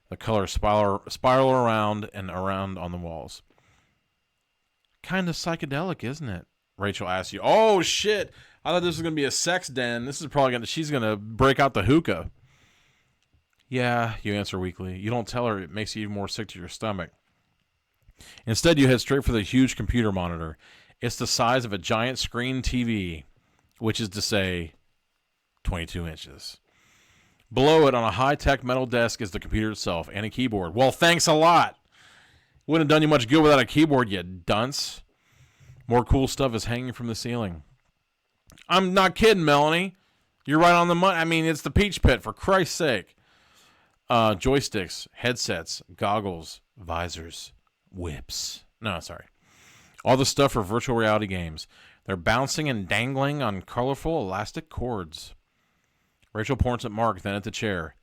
A: The colors spiral around and around on the walls. Kind of psychedelic, isn't it? Rachel asks you. Oh, shit. I thought this was going to be a sex den. This is probably she's going to break out the hookah. Yeah, you answer weakly. You don't tell her. It makes you even more sick to your stomach. Instead, you head straight for the huge computer monitor. It's the size of a giant screen TV, which is to say 22 inches. Below it, on a high-tech metal desk, is the computer itself and a keyboard. Well, thanks a lot. Wouldn't have done you much good without a keyboard, you dunce. More cool stuff is hanging from the ceiling. I'm not kidding, Melanie. You're right on the money. I mean, it's the Peach Pit, for Christ's sake. Joysticks, headsets, goggles, visors, whips. No, sorry. All the stuff for virtual reality games. They're bouncing and dangling on colorful elastic cords. Rachel points at Mark, then at the chair.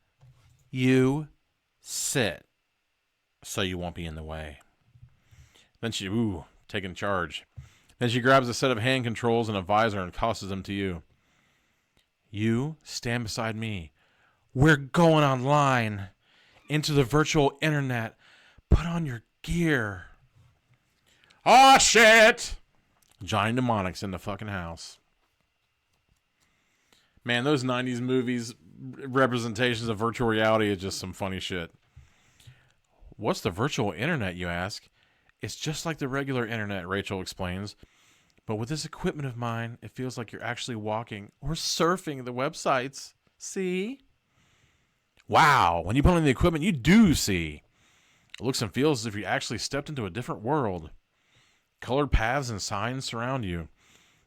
A: You sit, so you won't be in the way. Then she, taking charge. Then she grabs a set of hand controls and a visor and tosses them to you. You stand beside me. We're going online, into the virtual internet. Put on your gear. Oh, shit! Johnny Mnemonic's in the fucking house. Man, those 90s movies, representations of virtual reality is just some funny shit. What's the virtual internet, you ask? It's just like the regular internet, Rachel explains. But with this equipment of mine, it feels like you're actually walking or surfing the websites. See? Wow, when you put on the equipment, you do see. It looks and feels as if you actually stepped into a different world. Colored paths and signs surround you.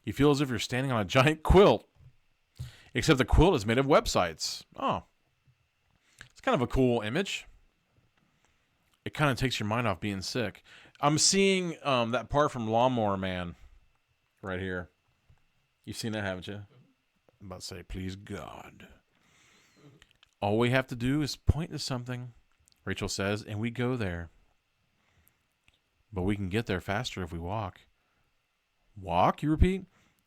A: You feel as if you're standing on a giant quilt. Except the quilt is made of websites. Oh. It's kind of a cool image. It kind of takes your mind off being sick. I'm seeing that part from Lawnmower Man right here. You've seen that, haven't you? I'm about to say, please God. All we have to do is point to something, Rachel says, and we go there. But we can get there faster if we walk. Walk, you repeat?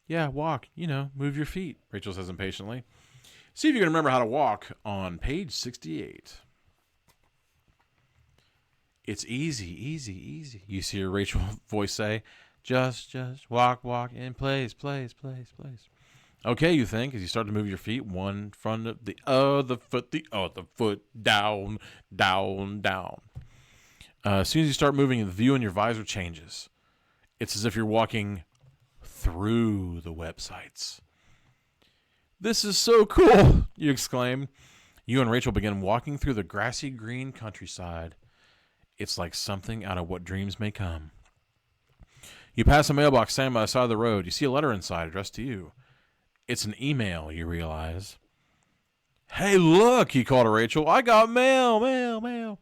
A: Yeah, walk. You know, move your feet, Rachel says impatiently. See if you can remember how to walk on page 68. It's easy, easy, easy. You see Rachel's voice say, just walk in place. Okay, you think, as you start to move your feet, one in front of the other foot, down. As soon as you start moving, the view in your visor changes. It's as if you're walking through the websites. This is so cool, you exclaim. You and Rachel begin walking through the grassy green countryside. It's like something out of What Dreams May Come. You pass a mailbox standing by the side of the road. You see a letter inside addressed to you. It's an email, you realize. Hey, look, you call to Rachel. I got mail.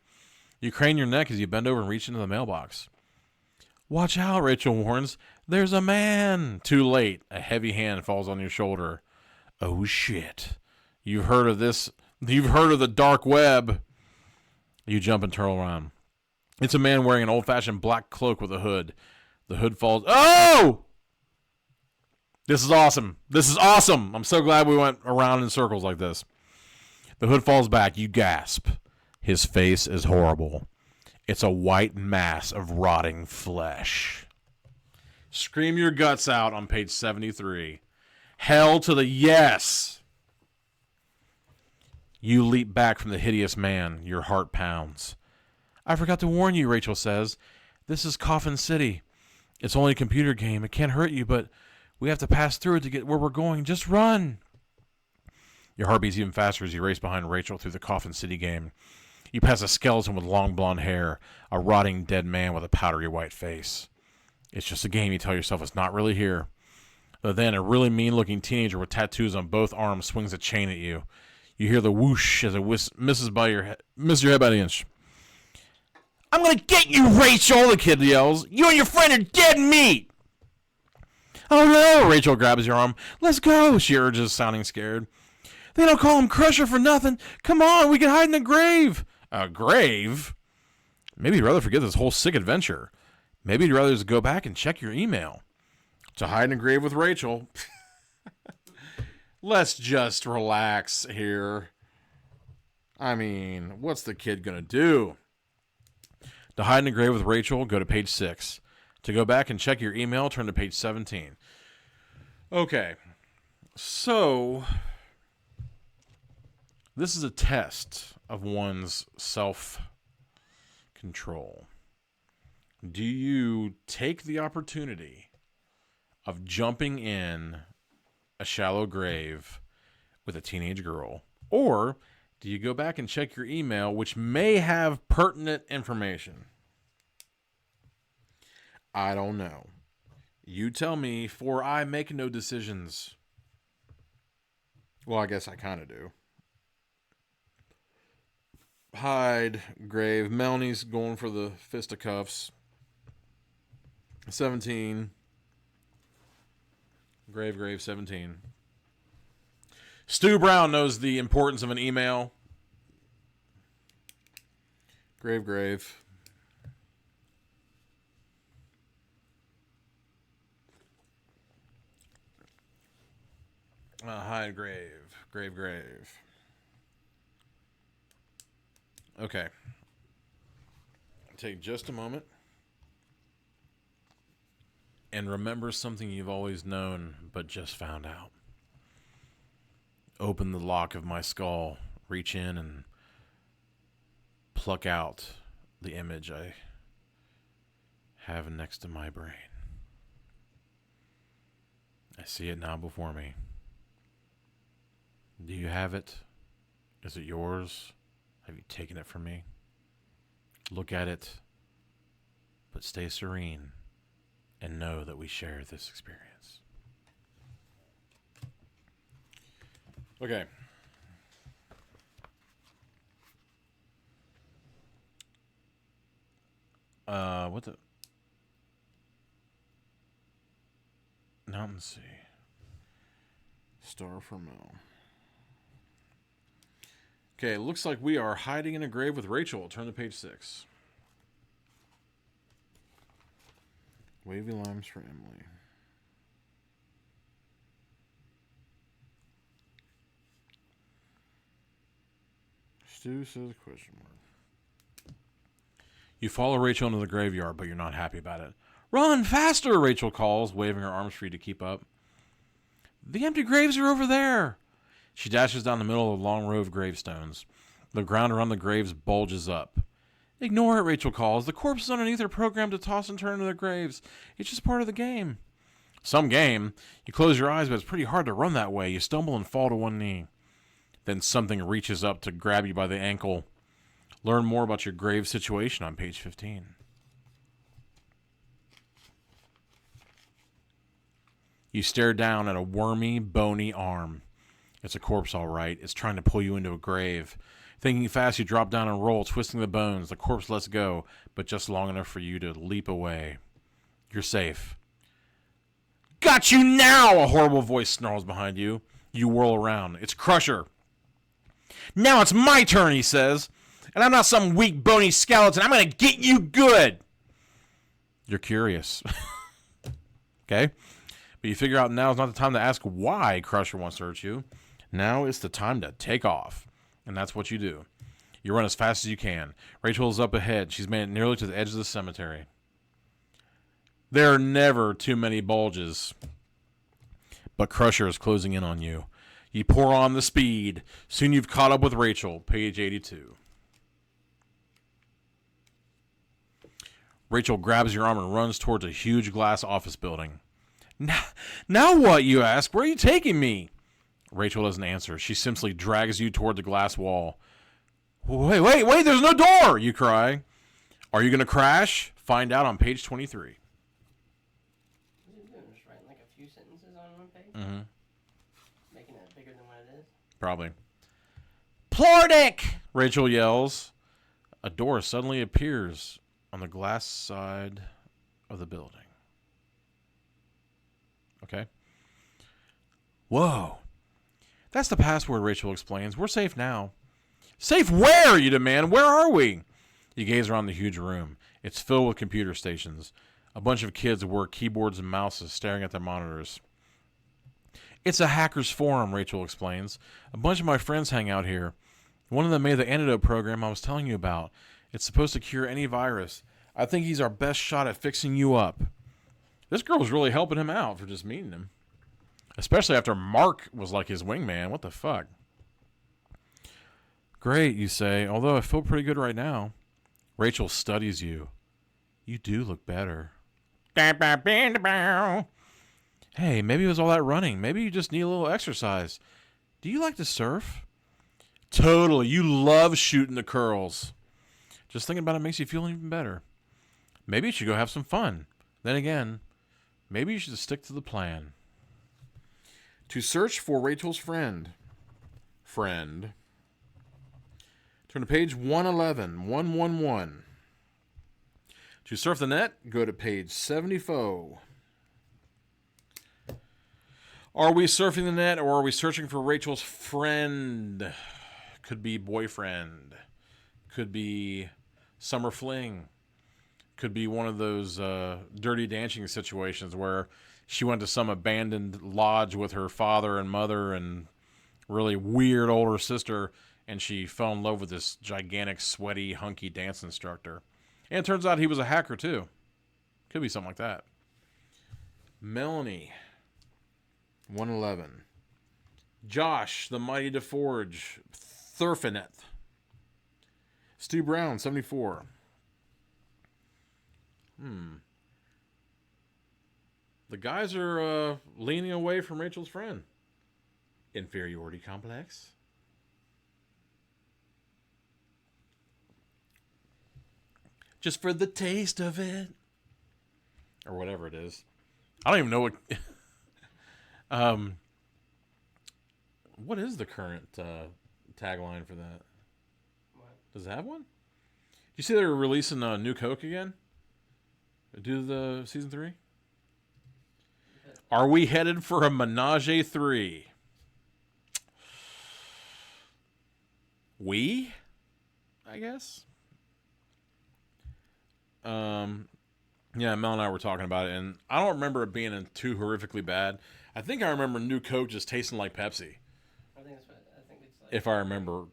A: You crane your neck as you bend over and reach into the mailbox. Watch out, Rachel warns. There's a man. Too late. A heavy hand falls on your shoulder. Oh, shit. You've heard of this. You've heard of the dark web. You jump and turn around. It's a man wearing an old-fashioned black cloak with a hood. The hood falls. Oh! This is awesome. I'm so glad we went around in circles like this. The hood falls back. You gasp. His face is horrible. It's a white mass of rotting flesh. Scream your guts out on page 73. Hell to the yes! You leap back from the hideous man. Your heart pounds. I forgot to warn you, Rachel says. This is Coffin City. It's only a computer game. It can't hurt you, but we have to pass through it to get where we're going. Just run! Your heart beats even faster as you race behind Rachel through the Coffin City game. You pass a skeleton with long blonde hair, a rotting dead man with a powdery white face. It's just a game, you tell yourself. It's not really here. But then a really mean-looking teenager with tattoos on both arms swings a chain at you. You hear the whoosh as it misses your head by an inch. I'm going to get you, Rachel, the kid yells. You and your friend are dead meat. Oh, no, Rachel grabs your arm. Let's go, she urges, sounding scared. They don't call him Crusher for nothing. Come on, we can hide in a grave. A grave? Maybe you'd rather forget this whole sick adventure. Maybe you'd rather just go back and check your email. To hide in a grave with Rachel. Let's just relax here. I mean, what's the kid gonna do? To hide in a grave with Rachel, go to page 6. To go back and check your email, turn to page 17. Okay. So, this is a test of one's self-control. Do you take the opportunity of jumping in a shallow grave with a teenage girl? Or do you go back and check your email, which may have pertinent information? I don't know. You tell me, for I make no decisions. Well, I guess I kind of do. Hide, grave. Melanie's going for the fisticuffs. 17. Grave, 17. Stu Brown knows the importance of an email. Grave. Hide, grave. Okay. Take just a moment and remember something you've always known but just found out. Open the lock of my skull, reach in and pluck out the image I have next to my brain. I see it now before me. Do you have it? Is it yours? Have you taken it from me? Look at it, but stay serene and know that we share this experience. Okay. What the? Mountain Sea. Star for Mel. Okay, looks like we are hiding in a grave with Rachel. Turn to page 6. Wavy limes for Emily. Stu says question mark. You follow Rachel into the graveyard, but you're not happy about it. Run faster, Rachel calls, waving her arms for you to keep up. The empty graves are over there. She dashes down the middle of a long row of gravestones. The ground around the graves bulges up. Ignore it, Rachel calls. The corpses underneath are programmed to toss and turn into their graves. It's just part of the game. Some game. You close your eyes, but it's pretty hard to run that way. You stumble and fall to one knee. Then something reaches up to grab you by the ankle. Learn more about your grave situation on page 15. You stare down at a wormy, bony arm. It's a corpse, all right. It's trying to pull you into a grave. Thinking fast, you drop down and roll, twisting the bones. The corpse lets go, but just long enough for you to leap away. You're safe. Got you now! A horrible voice snarls behind you. You whirl around. It's Crusher. Now it's my turn, he says. And I'm not some weak, bony skeleton. I'm going to get you good. You're curious. Okay? But you figure out now is not the time to ask why Crusher wants to hurt you. Now is the time to take off. And that's what you do. You run as fast as you can. Rachel is up ahead. She's made it nearly to the edge of the cemetery. There are never too many bulges. But Crusher is closing in on you. You pour on the speed. Soon you've caught up with Rachel. Page 82. Rachel grabs your arm and runs towards a huge glass office building. Now what, you ask? Where are you taking me? Rachel doesn't answer. She simply drags you toward the glass wall. Wait, there's no door, you cry. Are you going to crash? Find out on page 23.
B: What are you doing? Just writing like a few sentences on one page?
A: Mm-hmm.
B: Making it bigger than what it is?
A: Probably. Plordick! Rachel yells. A door suddenly appears on the glass side of the building. Okay. Whoa. That's the password, Rachel explains. We're safe now. Safe where, you demand? Where are we? You gaze around the huge room. It's filled with computer stations. A bunch of kids work keyboards and mouses staring at their monitors. It's a hacker's forum, Rachel explains. A bunch of my friends hang out here. One of them made the antidote program I was telling you about. It's supposed to cure any virus. I think he's our best shot at fixing you up. This girl was really helping him out for just meeting him. Especially after Mark was like his wingman. What the fuck? Great, you say, although I feel pretty good right now. Rachel studies you. You do look better. Hey, maybe it was all that running. Maybe you just need a little exercise. Do you like to surf? Totally. You love shooting the curls. Just thinking about it makes you feel even better. Maybe you should go have some fun. Then again, maybe you should stick to the plan. To search for Rachel's friend. Turn to page 111, 111. To surf the net, go to page 74. Are we surfing the net or are we searching for Rachel's friend? Could be boyfriend. Could be summer fling. Could be one of those dirty dancing situations where she went to some abandoned lodge with her father and mother and really weird older sister, and she fell in love with this gigantic, sweaty, hunky dance instructor. And it turns out he was a hacker, too. Could be something like that. Melanie, 111. Josh, the mighty DeForge, Thurfineth. Stu Brown, 74. The guys are leaning away from Rachel's friend. Inferiority complex. Just for the taste of it. Or whatever it is. I don't even know what... what is the current tagline for that?
B: What?
A: Does it have one? You see they're releasing New Coke again? Do the season 3? Are we headed for a Menage 3? We? I guess. Yeah, Mel and I were talking about it, and I don't remember it being too horrifically bad. I think I remember New Coke just tasting like Pepsi.
B: I think it's like...
A: If I remember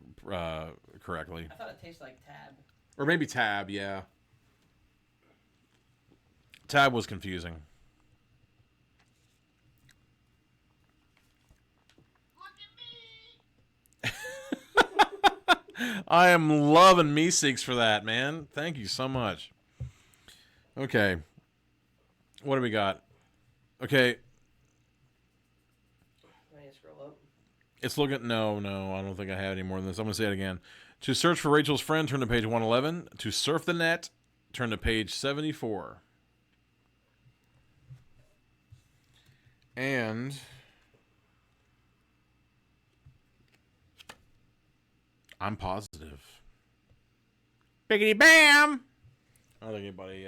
A: correctly.
B: I thought it tasted like Tab.
A: Or maybe Tab, yeah. Tab was confusing. I am loving Meeseeks for that, man. Thank you so much. Okay. What do we got? Okay.
B: I need to scroll up.
A: It's looking... No, I don't think I have any more than this. I'm going to say it again. To search for Rachel's friend, turn to page 111. To surf the net, turn to page 74. And... I'm positive. Biggity bam! I don't think anybody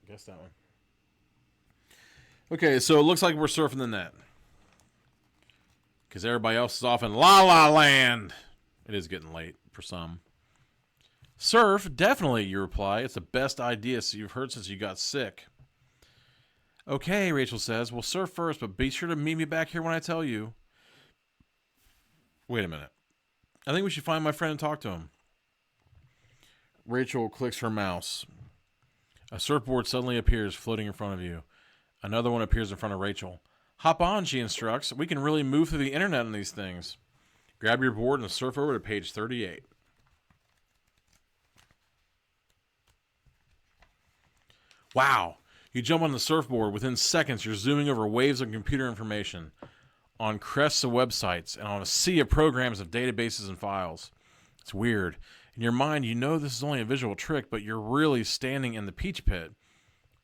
A: guessed that one. Okay, so it looks like we're surfing the net. Because everybody else is off in La La Land. It is getting late for some. Surf, definitely, you reply. It's the best idea you've heard since you got sick. Okay, Rachel says. We'll surf first, but be sure to meet me back here when I tell you. Wait a minute. I think we should find my friend and talk to him. Rachel clicks her mouse. A surfboard suddenly appears floating in front of you. Another one appears in front of Rachel. Hop on, she instructs. We can really move through the internet on these things. Grab your board and surf over to page 38. Wow. You jump on the surfboard. Within seconds, you're zooming over waves of computer information, on crests of websites, and on a sea of programs of databases and files. It's weird. In your mind, you know this is only a visual trick, but you're really standing in the peach pit.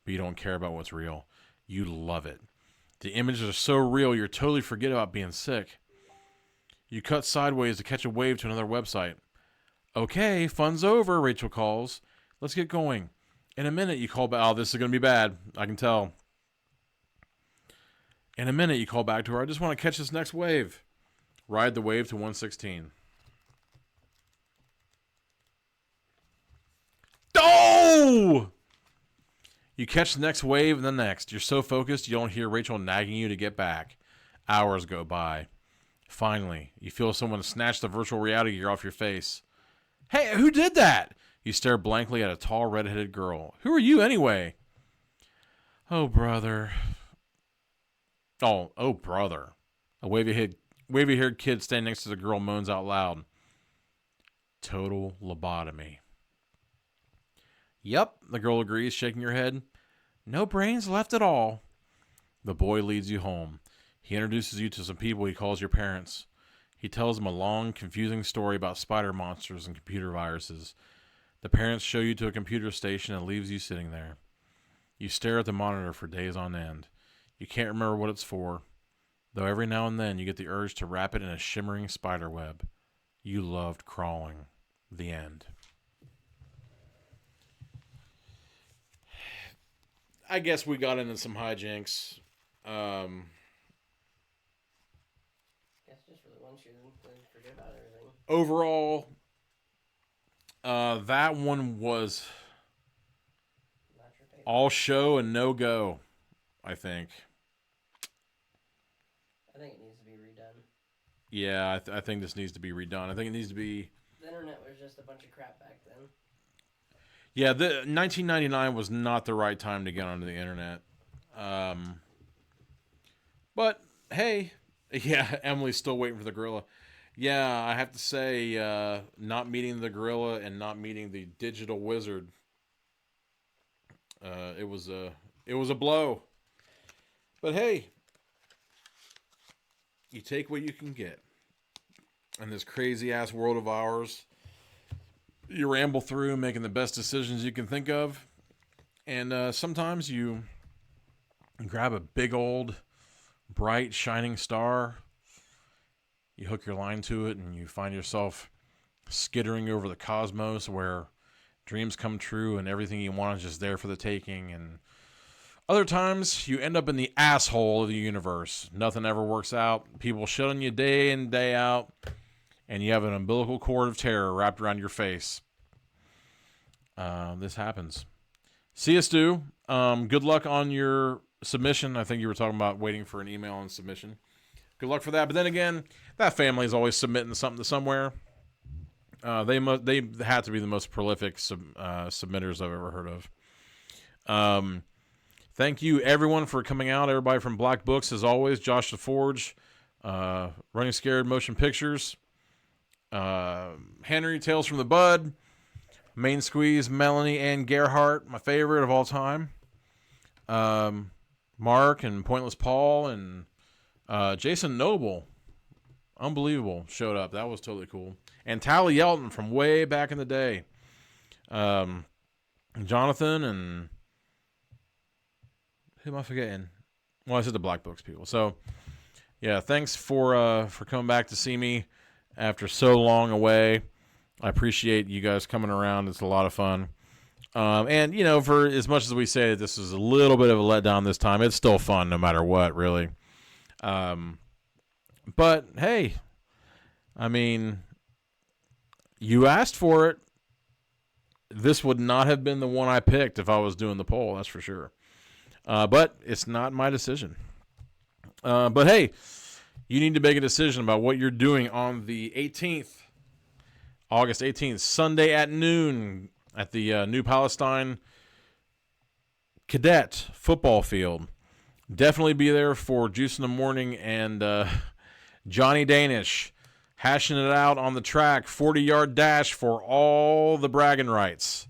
A: But you don't care about what's real. You love it. The images are so real, you totally forget about being sick. You cut sideways to catch a wave to another website. Okay, fun's over, Rachel calls. Let's get going. In a minute, you call back. Oh, this is going to be bad. I can tell. In a minute, you call back to her. I just want to catch this next wave. Ride the wave to 116. Oh! You catch the next wave and the next. You're so focused, you don't hear Rachel nagging you to get back. Hours go by. Finally, you feel someone snatch the virtual reality gear off your face. Hey, who did that? You stare blankly at a tall, red-headed girl. Who are you, anyway? Oh, brother. Oh, brother. A wavy-haired kid standing next to the girl moans out loud. Total lobotomy. Yep, the girl agrees, shaking her head. No brains left at all. The boy leads you home. He introduces you to some people he calls your parents. He tells them a long, confusing story about spider monsters and computer viruses. The parents show you to a computer station and leaves you sitting there. You stare at the monitor for days on end. You can't remember what it's for, though every now and then you get the urge to wrap it in a shimmering spider web. You loved crawling. The end. I guess we got into some hijinks.
B: Guess just really wants you to forget about everything.
A: Overall, that one was all show and no go, I think.
B: I think it needs to be redone.
A: Yeah, I think this needs to be redone. I think it needs to be...
B: The internet was just a bunch of crap back then.
A: Yeah, 1999 was not the right time to get onto the internet. But, hey, yeah, Emily's still waiting for the gorilla. Yeah, I have to say, not meeting the gorilla and not meeting the digital wizard, it was a blow. But hey, you take what you can get. In this crazy-ass world of ours, you ramble through making the best decisions you can think of. And sometimes you grab a big old, bright, shining star. You hook your line to it and you find yourself skittering over the cosmos where dreams come true and everything you want is just there for the taking. And other times you end up in the asshole of the universe. Nothing ever works out. People shit on you day in, day out. And you have an umbilical cord of terror wrapped around your face. This happens. See you, Stu. Good luck on your submission. I think you were talking about waiting for an email and submission. Good luck for that. But then again, that family is always submitting something to somewhere. They have to be the most prolific submitters I've ever heard of. Thank you, everyone, for coming out. Everybody from Black Books, as always. Josh the Forge, Running Scared Motion Pictures, Henry Tales from the Bud, Main Squeeze, Melanie and Gerhart, my favorite of all time. Mark and Pointless Paul and Jason Noble, unbelievable, showed up. That was totally cool. And Tally Yelton from way back in the day. Jonathan and who am I forgetting? Well, I said the Black Books people. So, yeah, thanks for coming back to see me after so long away. I appreciate you guys coming around. It's a lot of fun. And, you know, for as much as we say that this is a little bit of a letdown this time, it's still fun no matter what, really. But, hey, I mean, you asked for it. This would not have been the one I picked if I was doing the poll, that's for sure. But it's not my decision. But, hey, you need to make a decision about what you're doing on the 18th, August 18th, Sunday at noon. at the New Palestine Cadet football field. Definitely be there for Juice in the Morning and Johnny Danish hashing it out on the track, 40-yard dash for all the bragging rights.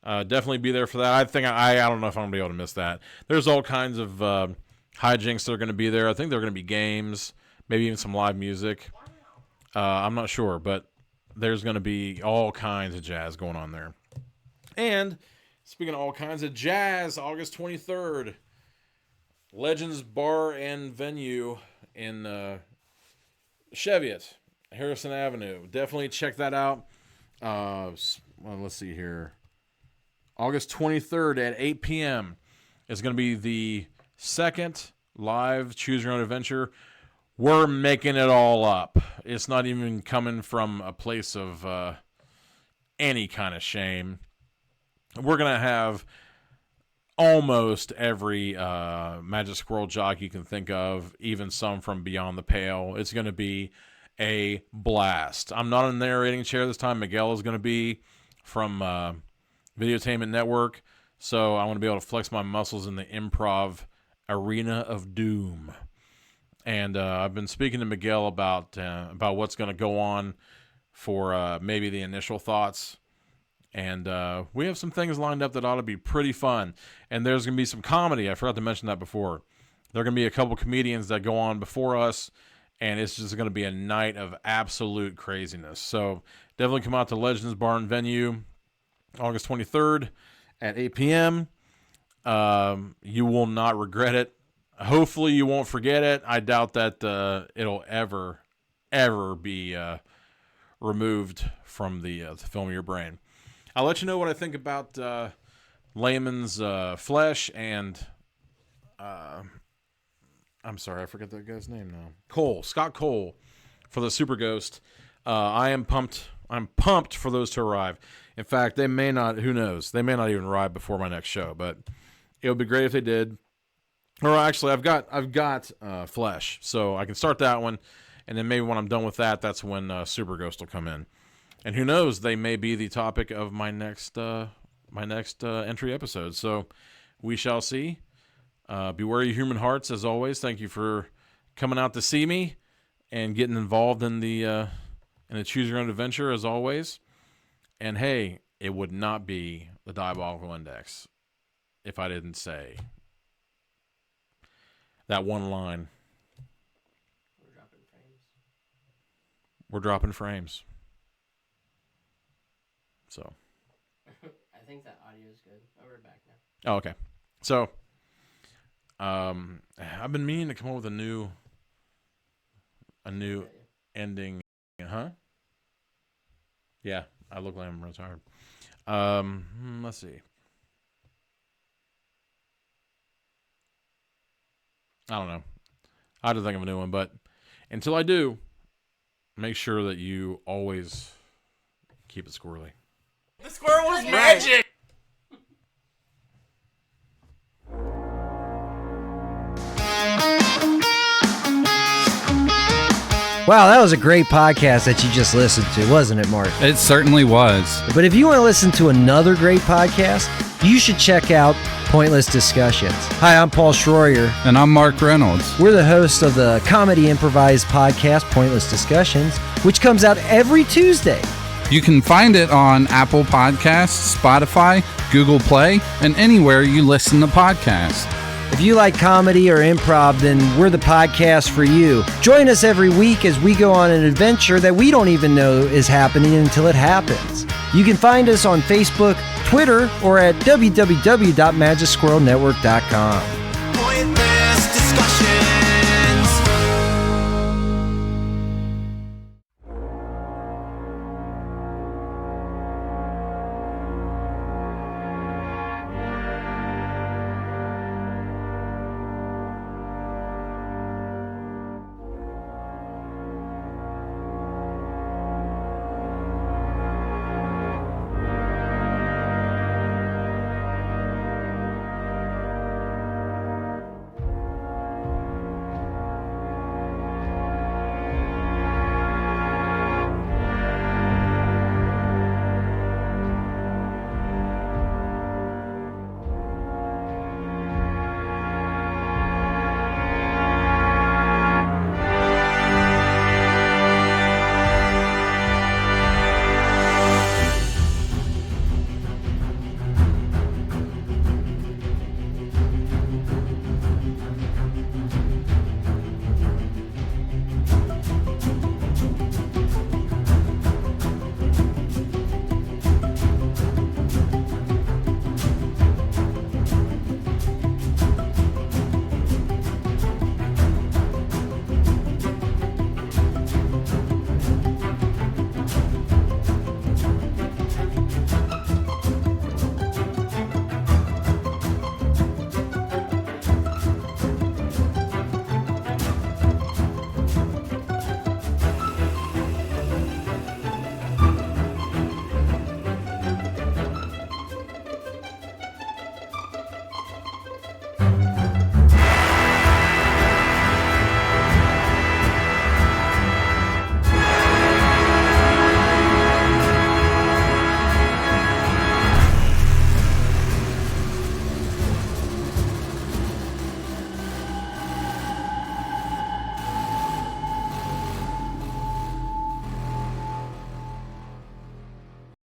A: Definitely be there for that. I think I don't know if I'm going to be able to miss that. There's all kinds of hijinks that are going to be there. I think there are going to be games, maybe even some live music. I'm not sure, but there's going to be all kinds of jazz going on there. And speaking of all kinds of jazz, August 23rd, Legends Bar and Venue in Cheviot, Harrison Avenue. Definitely check that out. Well, let's see here. August 23rd at 8 p.m. is going to be the second live Choose Your Own Adventure. We're making it all up. It's not even coming from a place of any kind of shame. We're going to have almost every Magic Squirrel jockey you can think of, even some from Beyond the Pale. It's going to be a blast. I'm not in the narrating chair this time. Miguel is going to be from Videotainment Network, so I want to be able to flex my muscles in the improv arena of doom. And I've been speaking to Miguel about what's going to go on for maybe the initial thoughts. And we have some things lined up that ought to be pretty fun. And there's going to be some comedy. I forgot to mention that before. There are going to be a couple comedians that go on before us, and it's just going to be a night of absolute craziness. So definitely come out to Legends Bar and Venue, August 23rd at 8 p.m. You will not regret it. Hopefully you won't forget it. I doubt that it'll ever be removed from the film of your brain. I'll let you know what I think about Layman's Flesh and I'm sorry, I forget that guy's name now. Scott Cole for the Super Ghost. I am pumped. I'm pumped for those to arrive. In fact, they may not. Who knows? They may not even arrive before my next show. But it would be great if they did. Or actually, I've got Flesh, so I can start that one, and then maybe when I'm done with that, that's when Super Ghost will come in. And who knows? They may be the topic of my next entry episode. So we shall see. Beware your human hearts, as always. Thank you for coming out to see me and getting involved in the Choose Your Own Adventure, as always. And hey, it would not be the Diabolical Index if I didn't say that one line. We're dropping frames. So.
B: I think that audio is good. Oh, we're back now.
A: Oh, okay. So, I've been meaning to come up with a new ending. Huh? Yeah, I look like I'm real tired. Let's see. I don't know. I have to think of a new one, but until I do, make sure that you always keep it squirrely.
C: The squirrel was magic!
D: Wow, that was a great podcast that you just listened to, wasn't it, Mark?
E: It certainly was.
D: But if you want to listen to another great podcast, you should check out Pointless Discussions. Hi, I'm Paul Schroyer.
E: And I'm Mark Reynolds.
D: We're the hosts of the comedy improvised podcast, Pointless Discussions, which comes out every Tuesday.
E: You can find it on Apple Podcasts, Spotify, Google Play, and anywhere you listen to podcasts.
D: If you like comedy or improv, then we're the podcast for you. Join us every week as we go on an adventure that we don't even know is happening until it happens. You can find us on Facebook, Twitter, or at www.magicsquirrelnetwork.com.